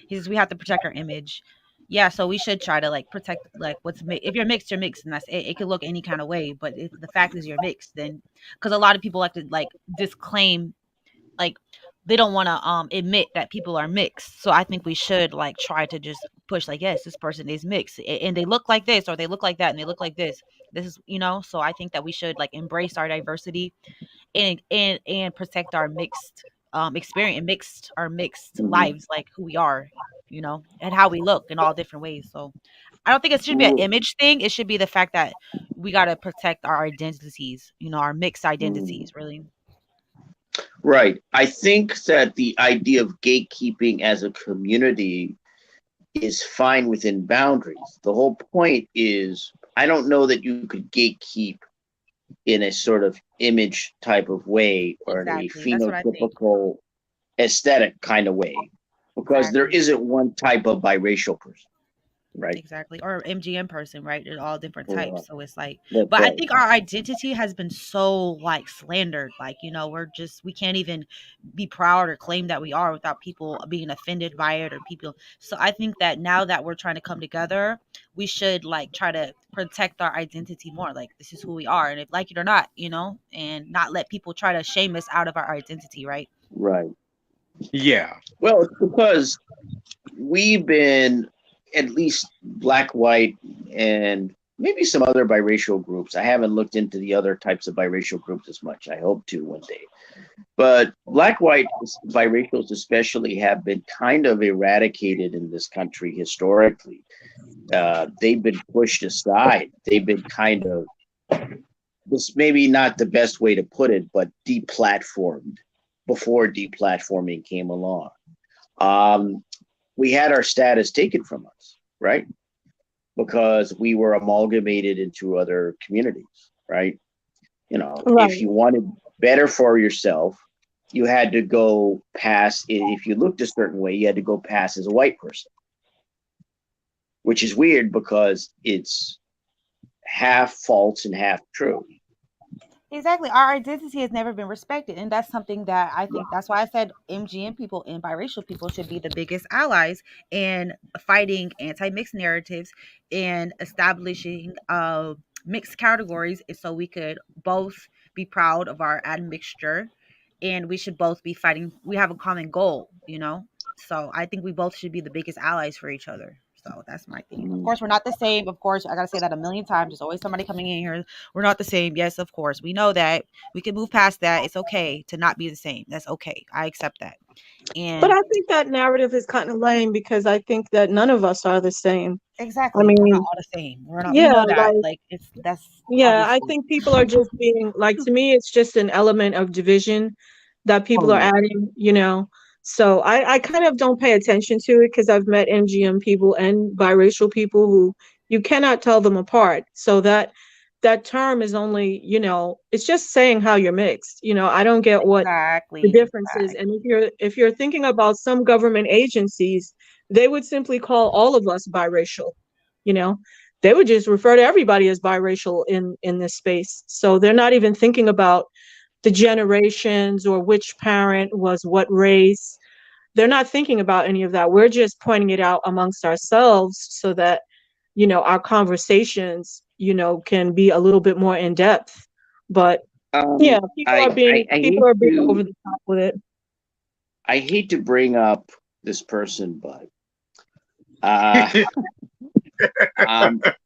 he says we have to protect our image. Yeah, so we should try to like protect like if you're mixed, you're mixed, and that's it. It could look any kind of way, but if the fact is you're mixed, then, because a lot of people like to like disclaim, like, they don't want to admit that people are mixed. So I think we should like try to just push, like, yes, this person is mixed, and they look like this, or they look like that, and they look like this is, so I think that we should like embrace our diversity, and protect our mixed experience, and mixed Mhm. lives, like who we are, and how we look in all different ways. So I don't think it should be an image thing. It should be the fact that we got to protect our identities, our mixed Mm. identities, really. Right. I think that the idea of gatekeeping as a community is fine within boundaries. The whole point is, I don't know that you could gatekeep in a sort of image type of way, or in a Exactly. That's what I think. phenotypical aesthetic kind of way, because there Exactly. isn't one type of biracial person. right? Exactly. Or MGM person, right? There's all different Or types. So it's like, that's but I right. think our identity has been so like slandered. Like, we can't even be proud or claim that we are without people being offended by it or people. So I think that now that we're trying to come together, we should like try to protect our identity more. Like, this is who we are. And if like it or not, and not let people try to shame us out of our identity, right? Right. Yeah. Well, it's because we've been, at least black, white, and maybe some other biracial groups. I haven't looked into the other types of biracial groups as much. I hope to one day. But black, white, biracials especially have been kind of eradicated in this country historically. They've been pushed aside. They've been kind of, this maybe not the best way to put it, but deplatformed before deplatforming came along. Um, we had our status taken from us, right? Because we were amalgamated into other communities, right? If Right. you wanted better for yourself, you had to go pass. If you looked a certain way, you had to go pass as a white person, which is weird because it's half false and half true. Exactly. Our identity has never been respected. And that's something that I think that's why I said MGM people and biracial people should be the biggest allies in fighting anti mixed narratives and establishing mixed categories so we could both be proud of our admixture and we should both be fighting. We have a common goal. So I think we both should be the biggest allies for each other. So that's my thing. Of Mm. course, we're not the same. Of course, I gotta say that a million times. There's always somebody coming in here. We're not the same. Yes, of course. We know that. We can move past that. It's okay to not be the same. That's okay. I accept that. But And I think that narrative is kind of lame because I think that none of us are the same. I exactly, we're not mean, all the same. We're not. We yeah, know that. like, Like that's yeah, I obviously think people are just being like, to me, it's just an element of division that Oh people are yeah. adding. So I kind of don't pay attention to it because I've met MGM people and biracial people who you cannot tell them apart. So that term is only, it's just saying how you're mixed. I don't get what the exactly, difference is. And if you're thinking about some government agencies, they would simply call all of us biracial, you know. They would just refer to everybody as biracial in this space. So they're not even thinking about the generations or which parent was what race. They're not thinking about any of that. We're just pointing it out amongst ourselves so that our conversations can be a little bit more in depth. But yeah, people are I, being I I people hate are being over to the top with it. I hate to bring up this person, but uh,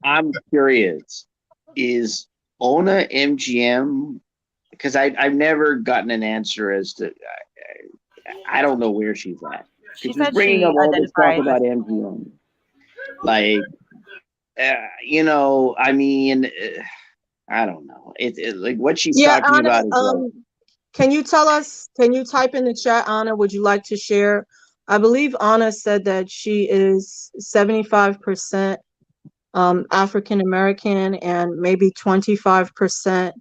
I'm curious. Is Ona MGM? Because I've never gotten an answer as to, I don't know where she's at. she Because she's said bringing she up all this talk identifies as about MGM. Like, I mean, I don't know. Like what she's Yeah, talking Anna, about is like, can you type in the chat, Anna, would you like to share? I believe Anna said that she is 75% African American and maybe 25%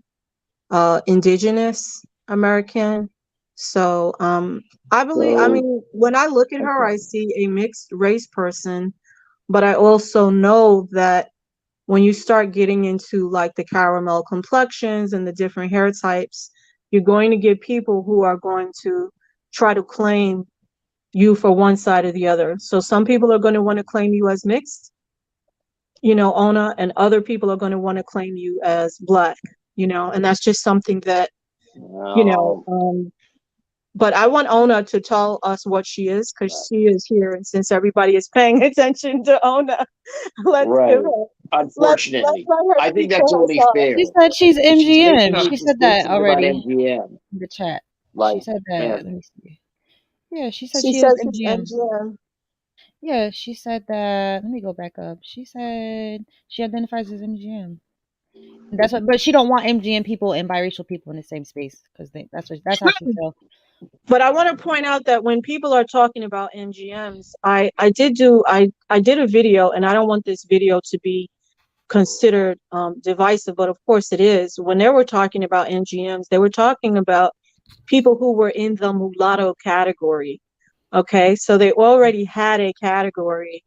indigenous American. So I so mean, when I look at her, okay. I see a mixed race person, but I also know that when you start getting into like the caramel complexions and the different hair types, you're going to get people who are going to try to claim you for one side or the other. So some people are going to want to claim you as mixed, Ona, and other people are going to want to claim you as black, and that's just something that, you know, Um, um, but I want Ona to tell us what she is because she is here. And since everybody is paying attention to Ona, let's give right. her, let's Unfortunately, let her I think speak that's for only herself. fair. she said she's If she's making MGM. She said that accusations about already MGM, in the chat. She like, said man, that. Let me see. Yeah, she said She she is says she's MGM. MGM. Yeah, she said that. Let me go back up. She said she identifies as MGM. And that's what, but she don't want MGM people and biracial people in the same space because that's how she feels. But I want to point out that when people are talking about MGMs, I did a video, and I don't want this video to be considered divisive, but of course it is. When they were talking about MGMs, they were talking about people who were in the mulatto category. Okay, so they already had a category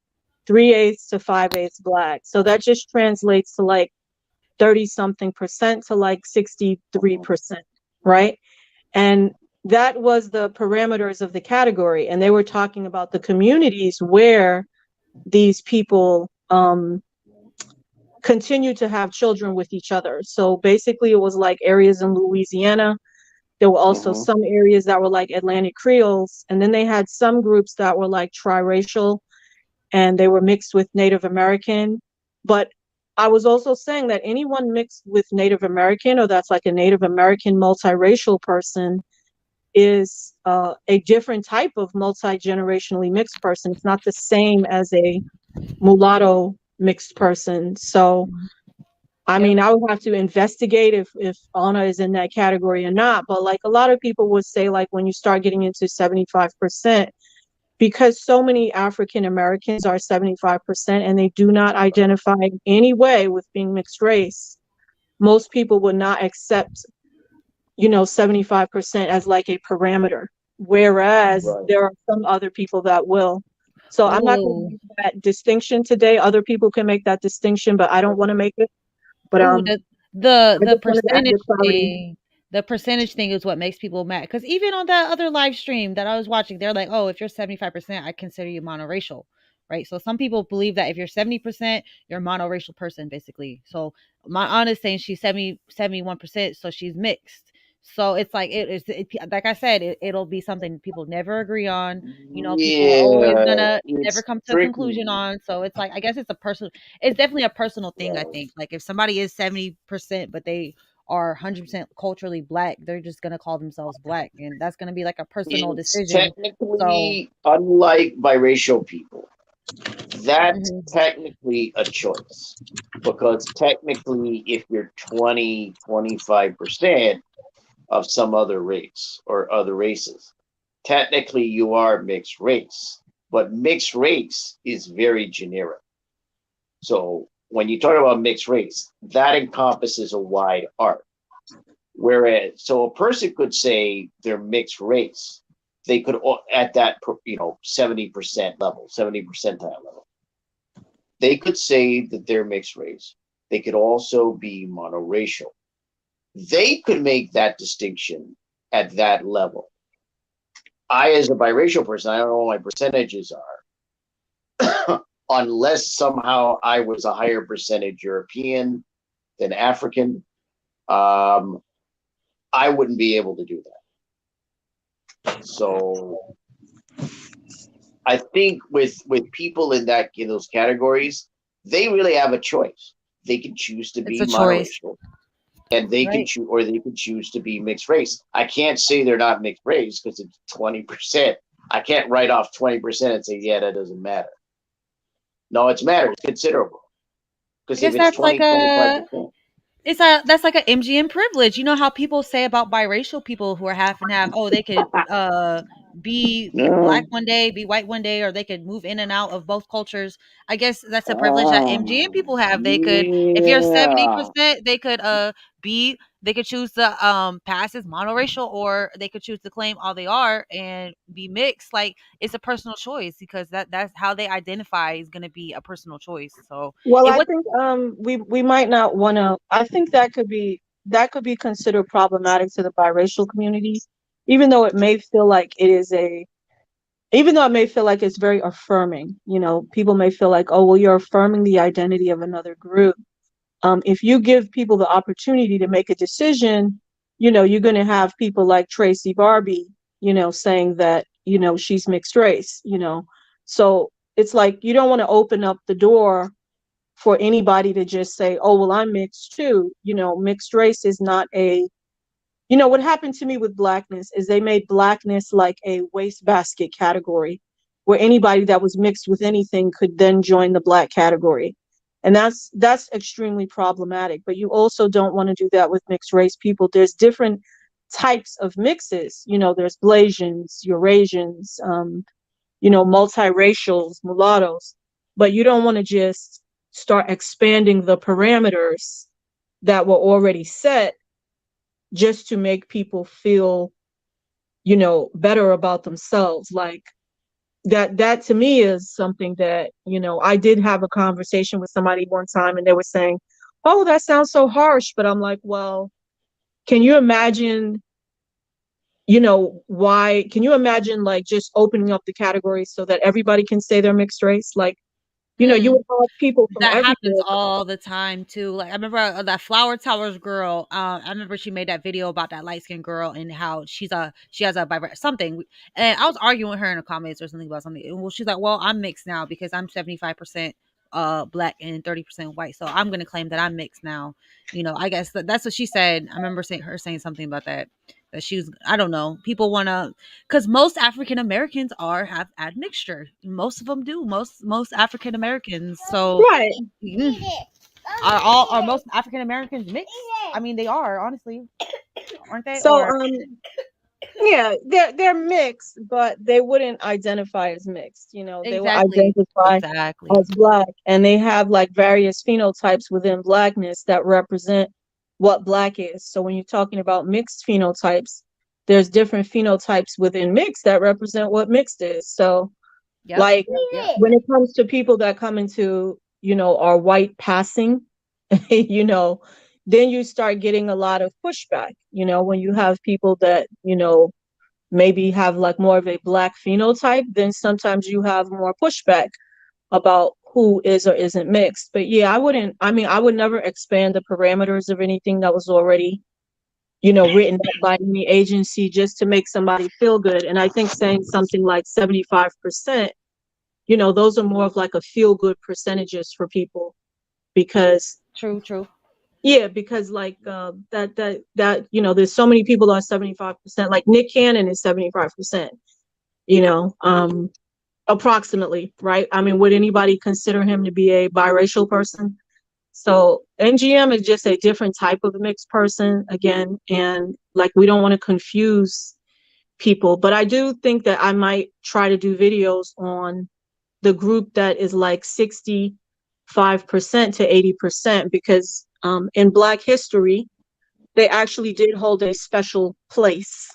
3/8 to 5/8 black. So that just translates to like 30 something percent to like 63%, right? And that was the parameters of the category. And they were talking about the communities where these people continue to have children with each other. So basically, it was like areas in Louisiana. There were also Mm-hmm. some areas that were like Atlantic Creoles. And then they had some groups that were like triracial and they were mixed with Native American. But I was also saying that anyone mixed with Native American or that's like a Native American multiracial person is a different type of multi-generationally mixed person. It's not the same as a mulatto mixed person. So, I Yep. mean, I would have to investigate if Anna is in that category or not. But like a lot of people would say, like when you start getting into 75%, because so many African Americans are 75% and they do not identify in any way with being mixed race, most people would not accept 75% as like a parameter, whereas Right. there are some other people that will. So I'm not going to Ooh. make that distinction today. Other people can make that distinction, but I don't want to make it. But Ooh, I the just wanted to add the percentage clarity. thing, the percentage thing is what makes people mad. Because even on that other live stream that I was watching, they're like, "Oh, if you're 75%, I consider you monoracial." Right? So some people believe that if you're 70%, you're a monoracial person, basically. So my aunt is saying she's 71%, so she's mixed. So it's like like I said, it'll be something people never agree on. People are always Yeah, gonna never it's come to a tricky. conclusion on. So it's like I guess it's definitely a personal thing. I Right. think like if somebody is 70% but they are 100% culturally black, they're just gonna call themselves black, and that's gonna be like a personal It's decision. So technically, unlike biracial people, that's mhm. technically a choice. Because technically, if you're 20, 25% of some other race or other races, technically you are mixed race. But mixed race is very generic. So when you talk about mixed race, that encompasses a wide arc. Whereas, so a person could say they're mixed race. They could at that 70% level, 70 percentile level. They could say that they're mixed race. They could also be monoracial. They could make that distinction at that level. I, as a biracial person, I don't know what my percentages are, unless somehow I was a higher percentage European than African. Um, I wouldn't be able to do that. So I think with people in those categories, they really have a choice. They can choose to It's be a choice, monoracial, and they can right? choose, or they can choose to be mixed race. I can't say they're not mixed race because it's 20%. I can't write off 20% and say, yeah, that doesn't matter. No, it's matters considerable I because if guess it's that's like 20, 25 a percent, that's like a MGM privilege. You know how people say about biracial people who are half and half, oh, they could be black no, one day, be white one day, or they could move in and out of both cultures. I guess that's a privilege that MGM people have. They could, if you're yeah, 70%, they could they could choose to pass as monoracial, or they could choose to claim all they are and be mixed. Like it's a personal choice because that's how they identify is going to be a personal choice. So Well, it I would. think we might not want to. I think that could be considered problematic to the biracial community, even though it may feel like it is a even though it may feel like it's very affirming. People may feel like, oh, well, you're affirming the identity of another group. If you give people the opportunity to make a decision, you're going to have people like Tracy Barbie, saying that, she's mixed race, So it's like you don't want to open up the door for anybody to just say, oh, well, I'm mixed too. Mixed race is not what happened to me with blackness is they made blackness like a wastebasket category where anybody that was mixed with anything could then join the black category. And that's extremely problematic. But you also don't want to do that with mixed race people. There's different types of mixes. There's Blasians, Eurasians, multiracials, mulattoes. But you don't want to just start expanding the parameters that were already set just to make people feel, better about themselves. Like, that to me is something that, I did have a conversation with somebody one time and they were saying, "Oh, that sounds so harsh." But I'm like, well, can you imagine, why can you imagine like just opening up the categories so that everybody can say they're mixed race? Like, you Mm. would have people from That happens everywhere. all the time too. Like I remember that Flower Towers girl. I remember she made that video about that light skinned girl and how she has a something. And I was arguing with her in the comments or something about something. And well, she's like, "Well, I'm mixed now because I'm 75% black and 30% white, so I'm gonna claim that I'm mixed now." I guess that's what she said. I remember her saying something about that. That she was, I don't know. People wanna, because most African Americans have admixture. Most of them do. Most African Americans. So Right. mm, are most African Americans mixed? I mean, they are honestly, aren't they? So, Or yeah, they're mixed, but they wouldn't identify as mixed. They will exactly, identify exactly. as black, and they have like various phenotypes within blackness that represent what black is. So when you're talking about mixed phenotypes, there's different phenotypes within mixed that represent what mixed is. So, Yep, like, yep, yep. when it comes to people that come into, are white passing, you know, then you start getting a lot of pushback, when you have people that, maybe have like more of a black phenotype, then sometimes you have more pushback about who is or isn't mixed. But yeah, I would never expand the parameters of anything that was already, written up by any agency just to make somebody feel good. And I think saying something like 75%, those are more of like a feel good percentages for people because True, true. yeah, because like there's so many people that are 75%. Like Nick Cannon is 75%, you know, um, approximately, right? I mean, would anybody consider him to be a biracial person? So MGM is just a different type of mixed person again, and like we don't want to confuse people, but I do think that I might try to do videos on the group that is like 65% to 80% because in Black history, they actually did hold a special place.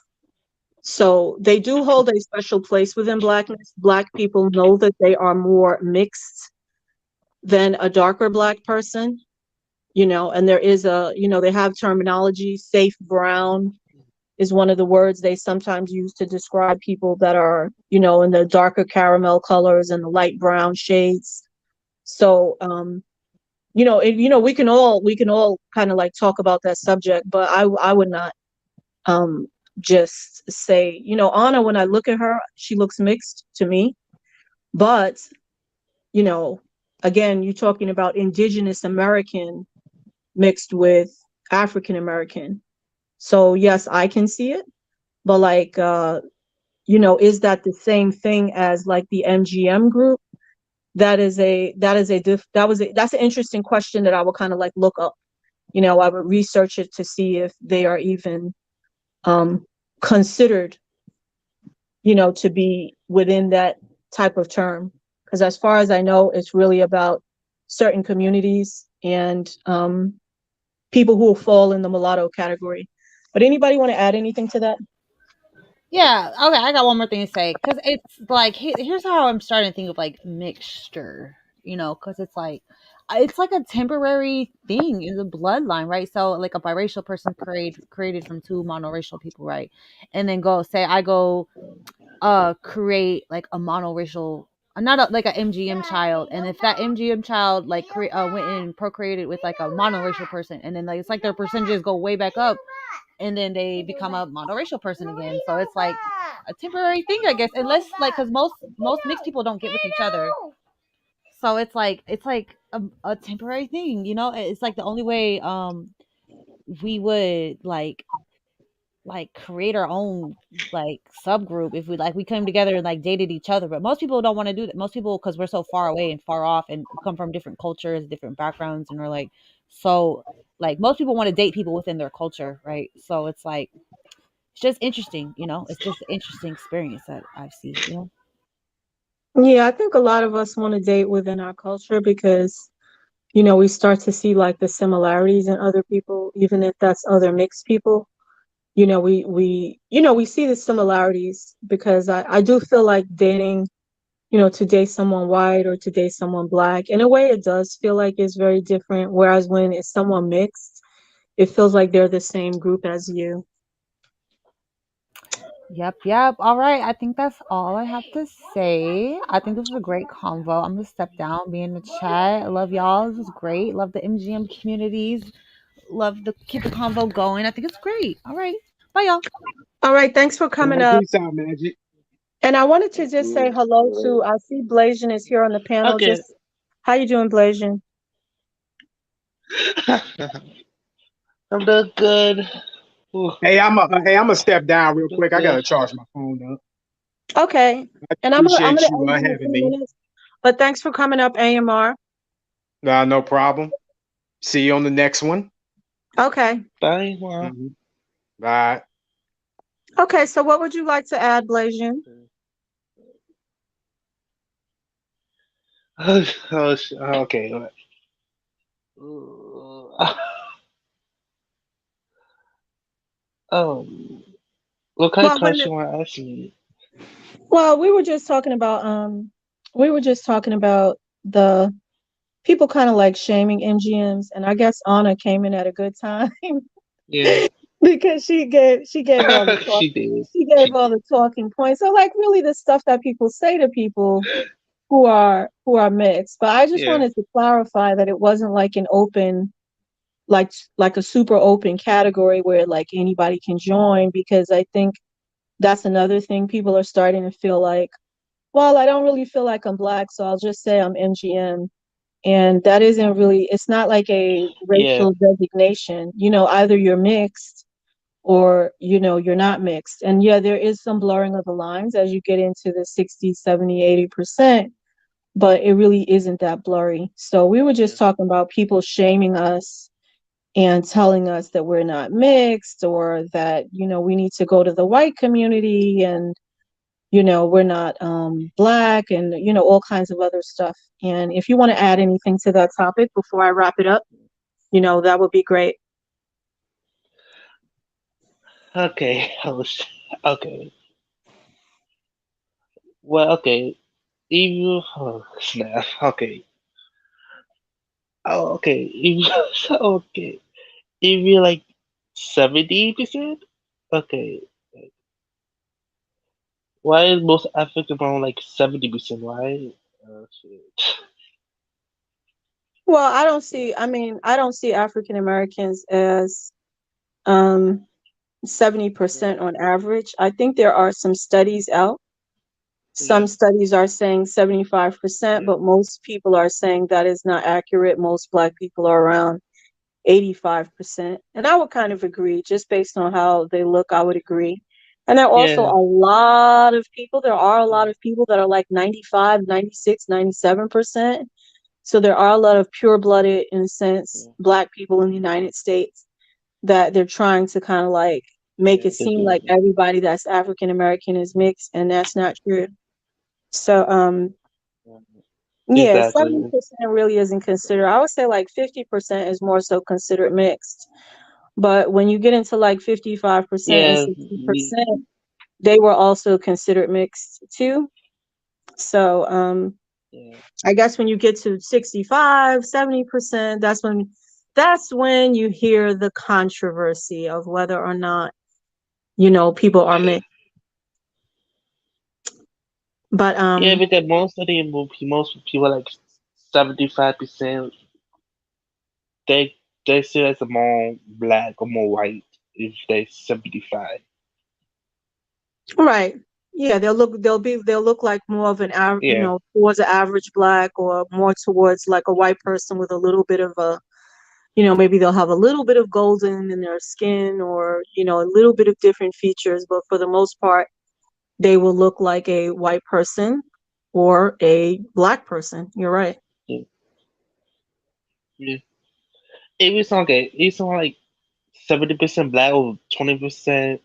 So they do hold a special place within Blackness. Black people know that they are more mixed than a darker Black person, and there is they have terminology. Safe brown is one of the words they sometimes use to describe people that are, in the darker caramel colors and the light brown shades. So, we can all kind of like talk about that subject, but I would not um just say, Anna, when I look at her, she looks mixed to me. But, you know, again, you're talking about indigenous American mixed with African American. So yes, I can see it, but like is that the same thing as like the MGM group? That's an interesting question that I would kind of like look up. I would research it to see if they are even um considered, to be within that type of term. Because as far as I know, it's really about certain communities and people who will fall in the mulatto category. But anybody want to add anything to that? Yeah, okay, I got one more thing to say because it's like here's how I'm starting to think of like mixture, because it's like a temporary thing in the bloodline, right? So like a biracial person created from two monoracial people, right? And then I go create like a monoracial, not like an MGM child, and if that MGM child like went and procreated with like a monoracial person, and then like it's like their percentages go way back up, and then they become a monoracial person again. So it's like a temporary thing, I guess, unless like because most mixed people don't get with each other. So it's like a temporary thing, It's like the only way we would like create our own like subgroup if we came together and like dated each other. But most people don't want to do that. Most people, because we're so far away and far off and come from different cultures, different backgrounds, and are like, so like most people want to date people within their culture, right? So it's like it's just interesting, it's just an interesting experience that I see. Yeah, I think a lot of us want to date within our culture because, we start to see like the similarities in other people, even if that's other mixed people. We see the similarities because I do feel like dating to date someone white or to date someone black. In a way, it does feel like it's very different. Whereas when it's someone mixed, it feels like they're the same group as you. Yep, yep. All right. I think that's all I have to say. I think this was a great convo. I'm gonna step down, be in the chat. I love y'all. This was great. Love the MGM communities. Love the keep the convo going. I think it's great. All right. Bye y'all. All right, thanks for All coming right, up. peace out, Magic. And I wanted to Thank just say you. hello All to, right. I see Blasian is here on the panel. Okay. Just how you doing, Blasian? I'm doing good. Ooh, I'm gonna step down real doing quick. I good. gotta charge my phone up. Okay. I And I'm appreciate gonna you end in a having few me. minutes. But thanks for coming up, AMR. No problem. See you on the next one. Okay. Bye, Mom. Bye. Okay, so what would you like to add, Blasian? Okay. Um, what kind of Well, when question you want to ask me? well, we were just talking about the people kind of like shaming MGMs, and I guess Anna came in at a good time Yeah, because she gave all the talk she did. she gave She all did. the talking points. So like really the stuff that people say to people who are mixed. But I just Yeah, wanted to clarify that it wasn't like an open like a super open category where like anybody can join, because I think that's another thing people are starting to feel like, well, I don't really feel like I'm black, so I'll just say I'm MGM. And that isn't really, it's not like a yeah, racial designation. Either you're mixed or, you're not mixed. And yeah, there is some blurring of the lines as you get into the 60, 70, 80%, but it really isn't that blurry. So we were yeah, just talking about people shaming us and telling us that we're not mixed, or that, we need to go to the white community, and we're not black, and all kinds of other stuff. And if you want to add anything to that topic before I wrap it up, that would be great. okay. Okay. Well, okay. If you, oh, snap. Okay. Oh, okay. If you, okay. If you like 70%, okay. Why is most African around like 70%? Why? Oh, shit. Well, I don't see African Americans as um 70% on average. I think there are some studies out. Yeah, Some studies are saying 75%, yeah, but most people are saying that is not accurate. Most black people are around 85%. And I would kind of agree, just based on how they look, I would agree. And there are also yeah, a lot of people, there are a lot of people that are like 95, 96, 97%. So there are a lot of pure blooded, in a sense, yeah, black people in the United States that they're trying to kind of like make yeah, it they seem like do. everybody that's African American is mixed, and that's not true. So Yeah. yeah, Exactly. 70% really isn't considered. I would say like 50% is more so considered mixed. But when you get into like 55% and Yeah, 60%, they were also considered mixed too. So yeah, I guess when you get to 65, 70%, that's when you hear the controversy of whether or not, people are mixed. But yeah. Because most people like 75%, they they see as more black or more white if they 75. right. Yeah, they'll look like more of Yeah, towards an average black, or more towards like a white person with a little bit of a, maybe they'll have a little bit of golden in their skin, or, a little bit of different features, but for the most part, they will look like a white person or a black person. You're right. yeah, yeah. If it's okay, it's not like 70% black or 20%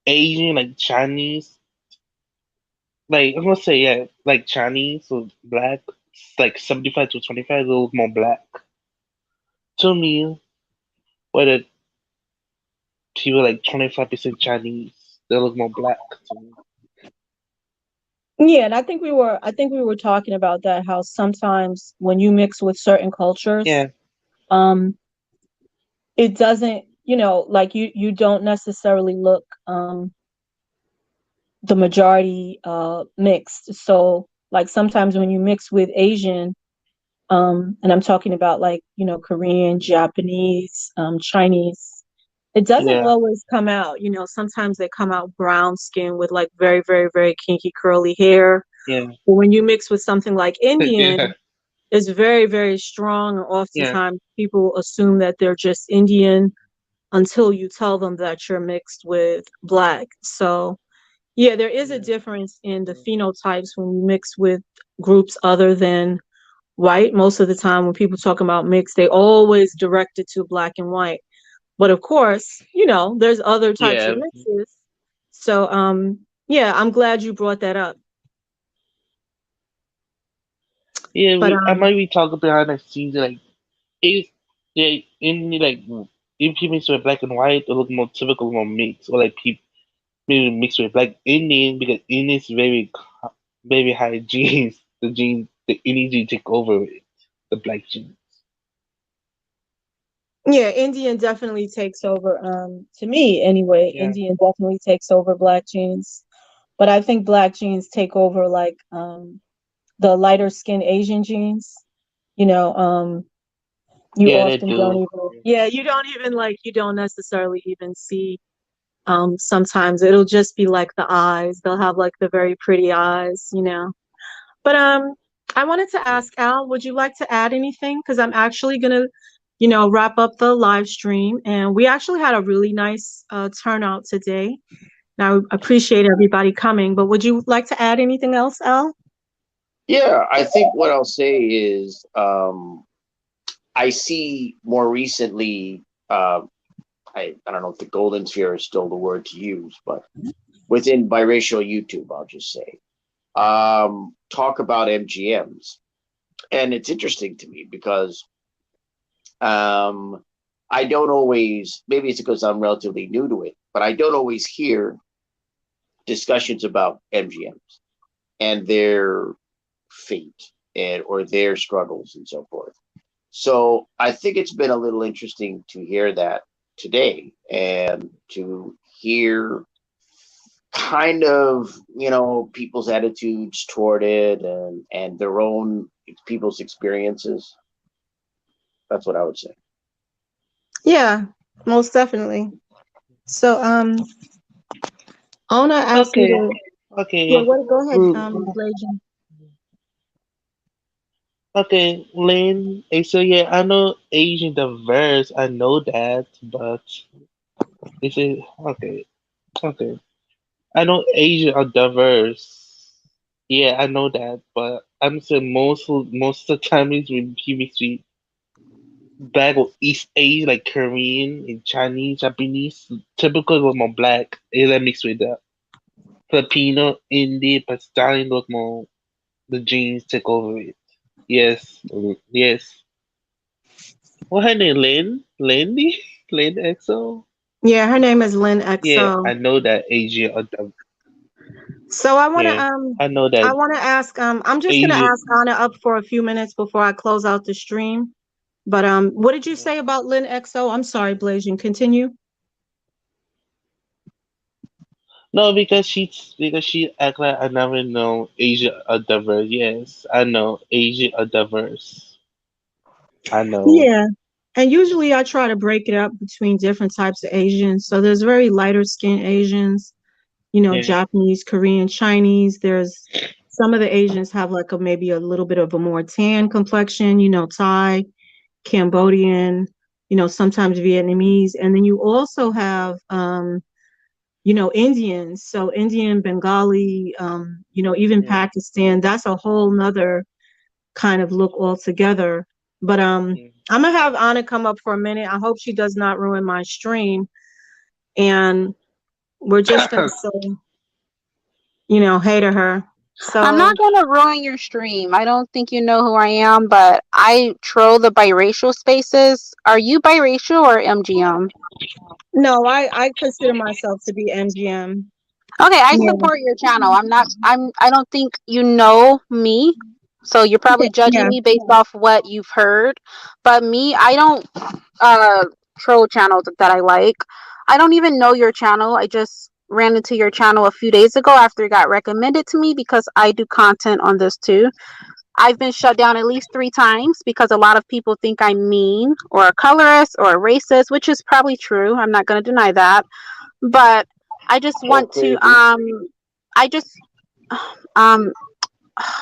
Asian, like Chinese. Like I'm gonna say yeah, like Chinese or black, it's like 75 to 25, a little more black. To me, whether people like 25% Chinese, they look more black to me. Yeah, and I think we were talking about that, how sometimes when you mix with certain cultures, Yeah, um it doesn't, like you don't necessarily look the majority mixed. So like sometimes when you mix with Asian, and I'm talking about like, Korean, Japanese, Chinese, it doesn't yeah, always come out. Sometimes they come out brown skin with like very, very, very kinky curly hair. yeah, But when you mix with something like Indian, yeah, it's very, very strong. And yeah, oftentimes people assume that they're just Indian until you tell them that you're mixed with black. So yeah, there is a yeah, difference in the phenotypes when you mix with groups other than white. Most of the time when people talk about mix, they always direct it to black and white. But of course, there's other types of yeah. mixes. So yeah, I'm glad you brought that up. Yeah, But I might be talking behind the scenes like it's yeah in like if you mix with black and white, it look more typical, more mixed, or like people maybe mixed with black Indian because Indian is very high genes. The Indian gene take over it, the black gene. yeah, Indian definitely takes over, to me anyway, Yeah, Indian definitely takes over black genes. But I think black genes take over like the lighter skin Asian genes. You know, you yeah, they often don't do. even, yeah, you don't necessarily even see, sometimes it'll just be like the eyes. They'll have like the very pretty eyes. But I wanted to Yeah. ask Al, would you like to add anything? Because I'm actually gonna, wrap up the live stream, and we actually had a really nice turnout today. Now I appreciate everybody coming, but would you like to add anything else, Al? Yeah, I think what I'll say is I see more recently, I don't know if the golden sphere is still the word to use, but within biracial YouTube, I'll just say, talk about MGMs. And it's interesting to me because um, I don't always, maybe it's because I'm relatively new to it, but I don't always hear discussions about MGMs and their fate and or their struggles and so forth. So I think it's been a little interesting to hear that today and to hear kind of people's attitudes toward it and their own people's experiences. That's what I would say. Yeah, most definitely. So I wanna ask you Okay, to, yeah, okay. what go ahead, Mm, Blasian. okay, Lynn. So yeah, I know Asian diverse. I know that, but is it okay? Okay, I know Asian are diverse. Yeah, I know that, but I'm saying most of the time is when people see black or East Asian, like Korean and Chinese, Japanese, typical look more black. It that mixed with the Filipino, Indian, Pakistani look more. The genes take over it. Yes, yes. What her name? Lynn? Lindy? Lynn EXO? Yeah, her name is Lynn Yeah, XO. I know that Asia. So I wanna Yeah, I know that ask, I'm just gonna Asia. ask Anna up for a few minutes before I close out the stream. But what did you say about Lynn XO? I'm sorry, Blasian. Continue. No, because she act like I never know Asia are diverse. Yes, I know Asia are diverse. I know. Yeah. And usually I try to break it up between different types of Asians. So there's very lighter skin Asians, Yeah, Japanese, Korean, Chinese. There's some of the Asians have like maybe a little bit of a more tan complexion, Thai, Cambodian, sometimes Vietnamese. And then you also have Indians. So Indian, Bengali, even yeah, Pakistan, that's a whole nother kind of look altogether. But yeah. I'm gonna have Anna come up for a minute. I hope she does not ruin my stream. And we're just gonna say, hey to her. I'm So not gonna ruin your stream. I don't think you know who I am, but I troll the biracial spaces. Are you biracial or MGM? no, I consider myself to be MGM. Okay, I Yeah, support your channel. I don't think you know me. So you're yeah, probably judging yeah. me based off what you've heard. But me, I don't troll channels that I like. I don't even know your channel. I just ran into your channel a few days ago after it got recommended to me because I do content on this too. I've been shut down at least 3 times because a lot of people think I'm mean or a colorist or a racist, which is probably true. I'm not going to deny that. But I just So want to crazy. I just um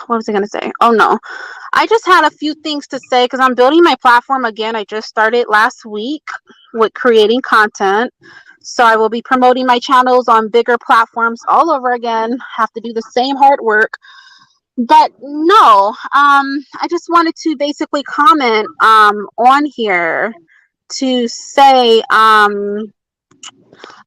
what was I going to say? Oh no. I just had a few things to say because I'm building my platform again. I just started last week with creating content. So I will be promoting my channels on bigger platforms all over again. Have to do the same hard work. But no, I just wanted to basically comment on here to say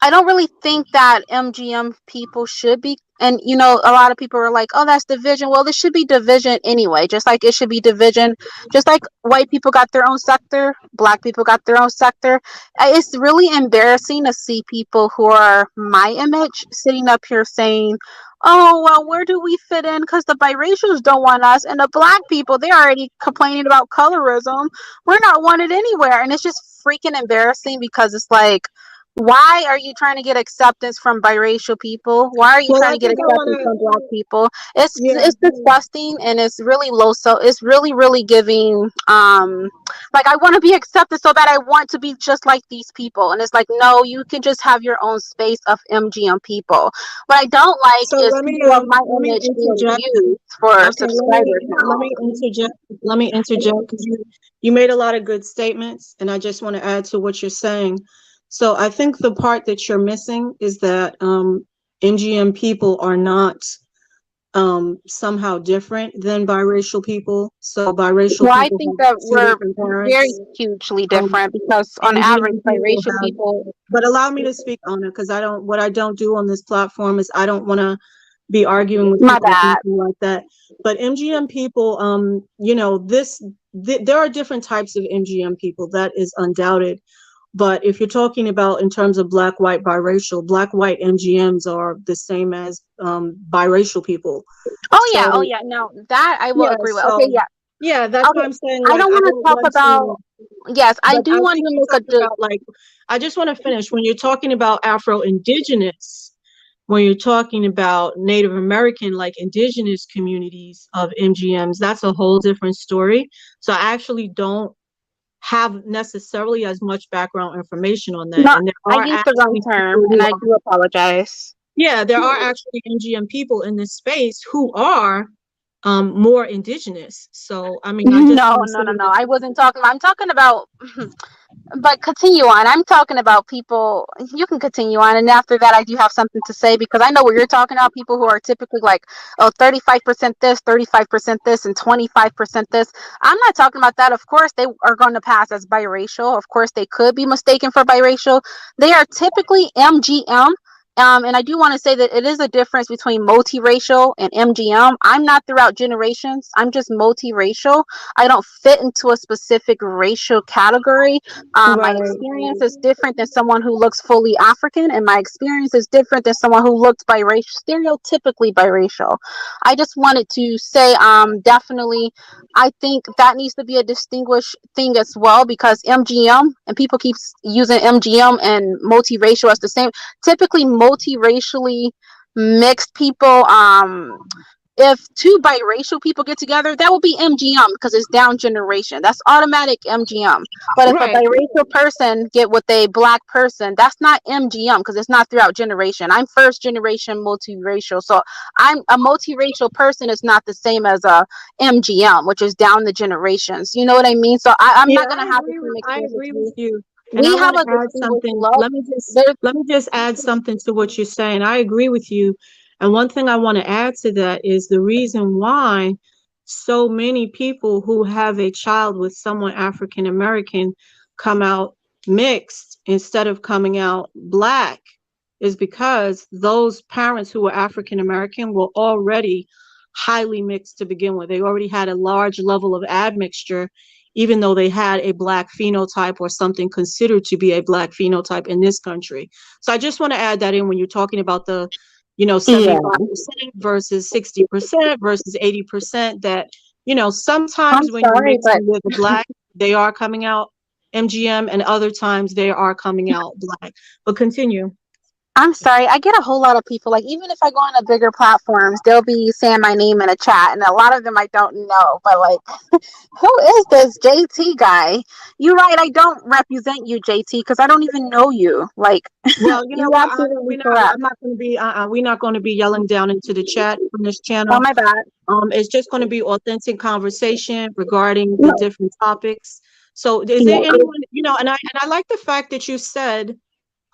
I don't really think that MGM people should be. And a lot of people are like, "Oh, that's division." Well, this should be division anyway. Just like it should be division. Just like white people got their own sector, black people got their own sector. It's really embarrassing to see people who are my image sitting up here saying, "Oh, well, where do we fit in? Because the biracials don't want us, and the black people, they're already complaining about colorism. We're not wanted anywhere." And it's just freaking embarrassing because it's like, why are you trying to get acceptance from biracial people? Why are you Well, trying I to get think I want acceptance to. from black people? It's Yeah. it's disgusting and it's really low. So it's really really giving like I want to be accepted so that I want to be just like these people. And it's like, no, you can just have your own space of MGM people. What I don't like So is people of my let me image being interject. used for Okay, subscribers let now. me interject. Let me interject because you made a lot of good statements, and I just want to add to what you're saying. So I think the part that you're missing is that NGM people are not somehow different than biracial people. So biracial Well, I people think have that two we're different very parents. hugely Um, different because on average, NGM people biracial have, people. but allow me to speak on it because what I don't do on this platform is I don't want to be arguing with My people or bad. anything like that. But MGM people, there are different types of MGM people. That is undoubted. But if you're talking about in terms of black, white MGMs are the same as biracial people. Oh So yeah. No, that I will yeah, agree with. Okay, so yeah. yeah, that's why Okay, I'm saying I like don't I want to don't talk want about. to. Yes, I But do I want think to you make a. talked about like I just want to finish when you're talking about Afro Indigenous, when you're talking about Native American, like indigenous communities of MGMs, that's a whole different story. So I actually don't have necessarily as much background information on that. No, And there I are used the wrong actually term, people and who I are, do apologize. yeah, there are actually MGM people in this space who are more indigenous. So I mean, I just No, want to no, say no, no. that, I wasn't talking. I'm talking about. But continue on. I'm talking about people. You can continue on, and after that, I do have something to say because I know what you're talking about. People who are typically like, oh, 35% this, 35% this, and 25% this. I'm not talking about that. Of course, they are going to pass as biracial. Of course, they could be mistaken for biracial. They are typically MGM. And I do want to say that it is a difference between multiracial and MGM. I'm not throughout generations. I'm just multiracial. I don't fit into a specific racial category. My right. experience is different than someone who looks fully African, and my experience is different than someone who looks biracial, stereotypically biracial. I just wanted to say, definitely, I think that needs to be a distinguished thing as well because MGM and people keep using MGM and multiracial as the same. Typically, multiracially mixed people, if two biracial people get together, that will be MGM because it's down generation. That's automatic MGM. But if a Right. biracial person get with a black person, that's not MGM because it's not throughout generation. I'm first generation multiracial. So I'm a multiracial person is not the same as a MGM, which is down the generations. You know what I mean? So I'm Yeah, not gonna have the same I experience as agree with you. you. And I We have want to a add distinguished something. look. There's Let me just add something to what you're saying. I agree with you. And one thing I want to add to that is the reason why so many people who have a child with someone African American come out mixed instead of coming out black is because those parents who were African American were already highly mixed to begin with. They already had a large level of admixture, even though they had a black phenotype or something considered to be a black phenotype in this country. So I just want to add that in when you're talking about Yeah, 75% versus 60% versus 80%, that, I'm sometimes when you're sorry, but mixing with a black, they are coming out MGM, and other times they are coming out black. But continue. I'm sorry. I get a whole lot of people, like, even if I go on the bigger platforms, they'll be saying my name in a chat, and a lot of them I don't know. But, like, who is this JT guy? You're right. I don't represent you, JT, because I don't even know you. Like, Well, you know you're what, Anna, absolutely correct. I'm not going to be, we're not going to be yelling down into the chat from this Oh, channel. my bad. It's just going to be authentic conversation regarding the No. different topics. So, is there Yeah. anyone, and I like the fact that you said,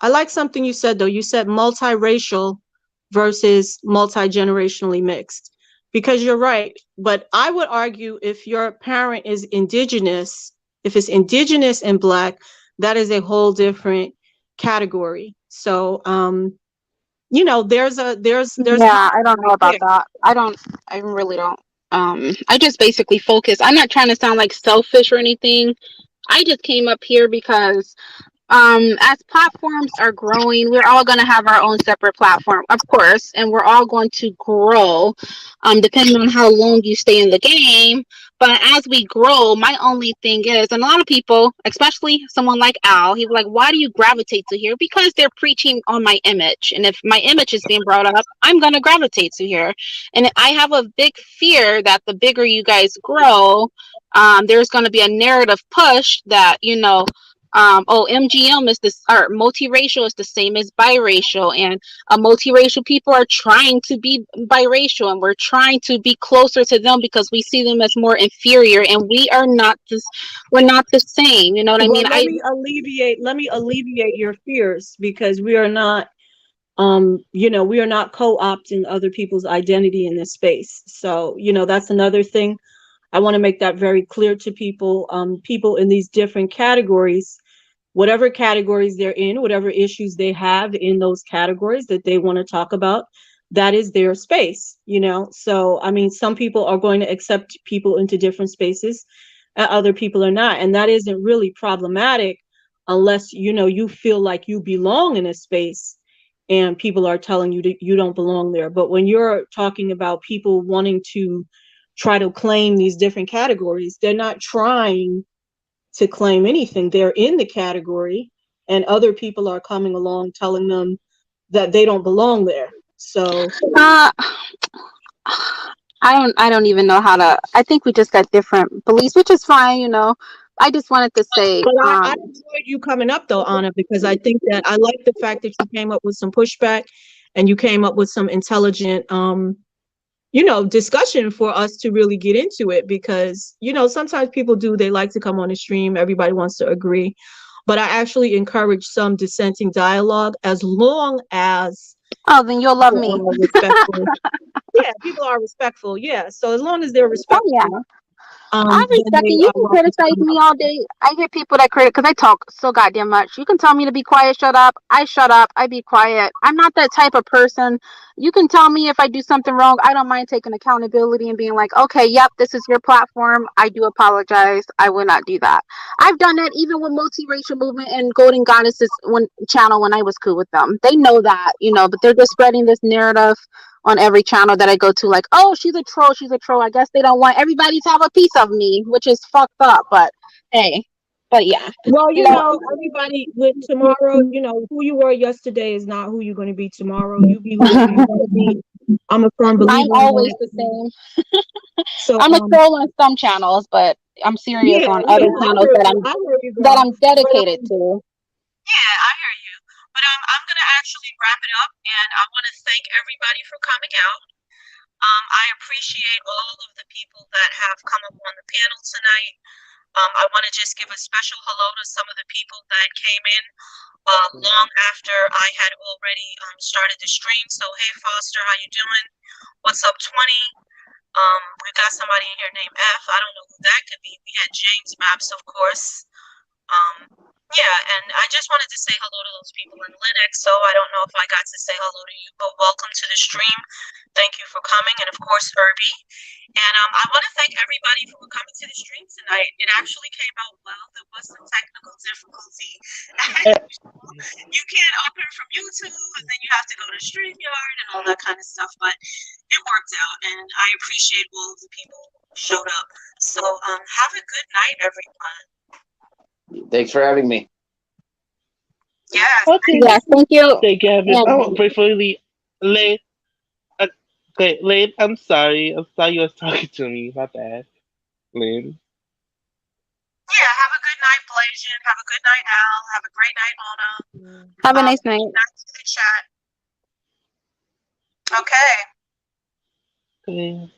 I like something you said though. You said multiracial versus multi-generationally mixed, because you're right. But I would argue, if your parent is indigenous, if it's indigenous and black, that is a whole different category. So, there's Yeah, I don't conflict know right about there. that. I really don't. I just basically focus. I'm not trying to sound like selfish or anything. I just came up here because as platforms are growing, we're all going to have our own separate platform, of course, and we're all going to grow, depending on how long you stay in the game. But as we grow, my only thing is, and a lot of people, especially someone like Al, he was like, why do you gravitate to here? Because they're preaching on my image, and if my image is being brought up, I'm going to gravitate to here. And I have a big fear that the bigger you guys grow, there's going to be a narrative push that, oh, MGM is this, or multiracial is the same as biracial, and multiracial people are trying to be biracial, and we're trying to be closer to them because we see them as more inferior, and we're not the same. You know what I Well, mean? let me alleviate your fears, because we are not, we are not co-opting other people's identity in this space. So, that's another thing. I want to make that very clear to people. People in these different categories, whatever categories they're in, whatever issues they have in those categories that they want to talk about, that is their space. So, I mean, some people are going to accept people into different spaces, and other people are not. And that isn't really problematic unless, you feel like you belong in a space and people are telling you that you don't belong there. But when you're talking about people wanting to try to claim these different categories, they're not trying to claim anything. They're in the category, and other people are coming along telling them that they don't belong there. So, Uh, I don't even know how to. I think we just got different beliefs, which is fine. I just wanted to say, but I enjoyed you coming up though, Anna, because I think that I like the fact that you came up with some pushback, and you came up with some intelligent, discussion for us to really get into it. Because, sometimes people do, they like to come on the stream, everybody wants to agree. But I actually encourage some dissenting dialogue, as long as oh, then you'll love people me. are respectful. Yeah, people are respectful. Yeah. So as long as they're Oh yeah. respectful, I then respect they it. You are can welcome to criticize come me up. all day. I hear people that critic because I talk so goddamn much. You can tell me to be quiet, shut up. I shut up. I be quiet. I'm not that type of person. You can tell me if I do something wrong. I don't mind taking accountability and being like, okay, yep, this is your platform. I do apologize. I will not do that. I've done that even with multiracial movement and Golden Goddesses channel when I was cool with them. They know that, but they're just spreading this narrative on every channel that I go to, like, oh, she's a troll, she's a troll. I guess they don't want everybody to have a piece of me, which is fucked up. But hey, but yeah, Well, you know, everybody with tomorrow, who you were yesterday is not who you're going to be tomorrow. You be whoever you want to be. I'm a firm I'm believer in always that. the same. So, I'm a troll on some channels, but I'm serious yeah, on yeah, other channels I heard you, that girl. I'm But dedicated to. yeah, I hear you. But I'm gonna actually wrap it up, and I want to thank everybody for coming out. I appreciate all of the people that have come up on the panel tonight. I want to just give a special hello to some of the people that came in long after I had already started the stream. So, hey, Foster, how you doing? What's up, 20? We've got somebody in here named F. I don't know who that could be. We had James Maps, of course. Yeah, and I just wanted to say hello to those people in Linux. So I don't know if I got to say hello to you, but welcome to the stream. Thank you for coming, and of course, Herbie. And I want to thank everybody for coming to the stream tonight. It actually came out well. There was some technical difficulty. You can't open from YouTube, and then you have to go to StreamYard and all that kind of stuff. But it worked out, and I appreciate all of the people who showed up. So have a good night, everyone. Thanks for having me. Yeah. Okay. Yes, thank you. Thank you, Evan. Yeah. Oh, briefly, Lane. Okay, Lane, I'm sorry. I thought you was talking to me. My bad. Lane. Yeah, have a good night, Blasian. Have a good night, Al. Have a great night, Mona. Have a nice night. Back to the chat. Okay. Okay.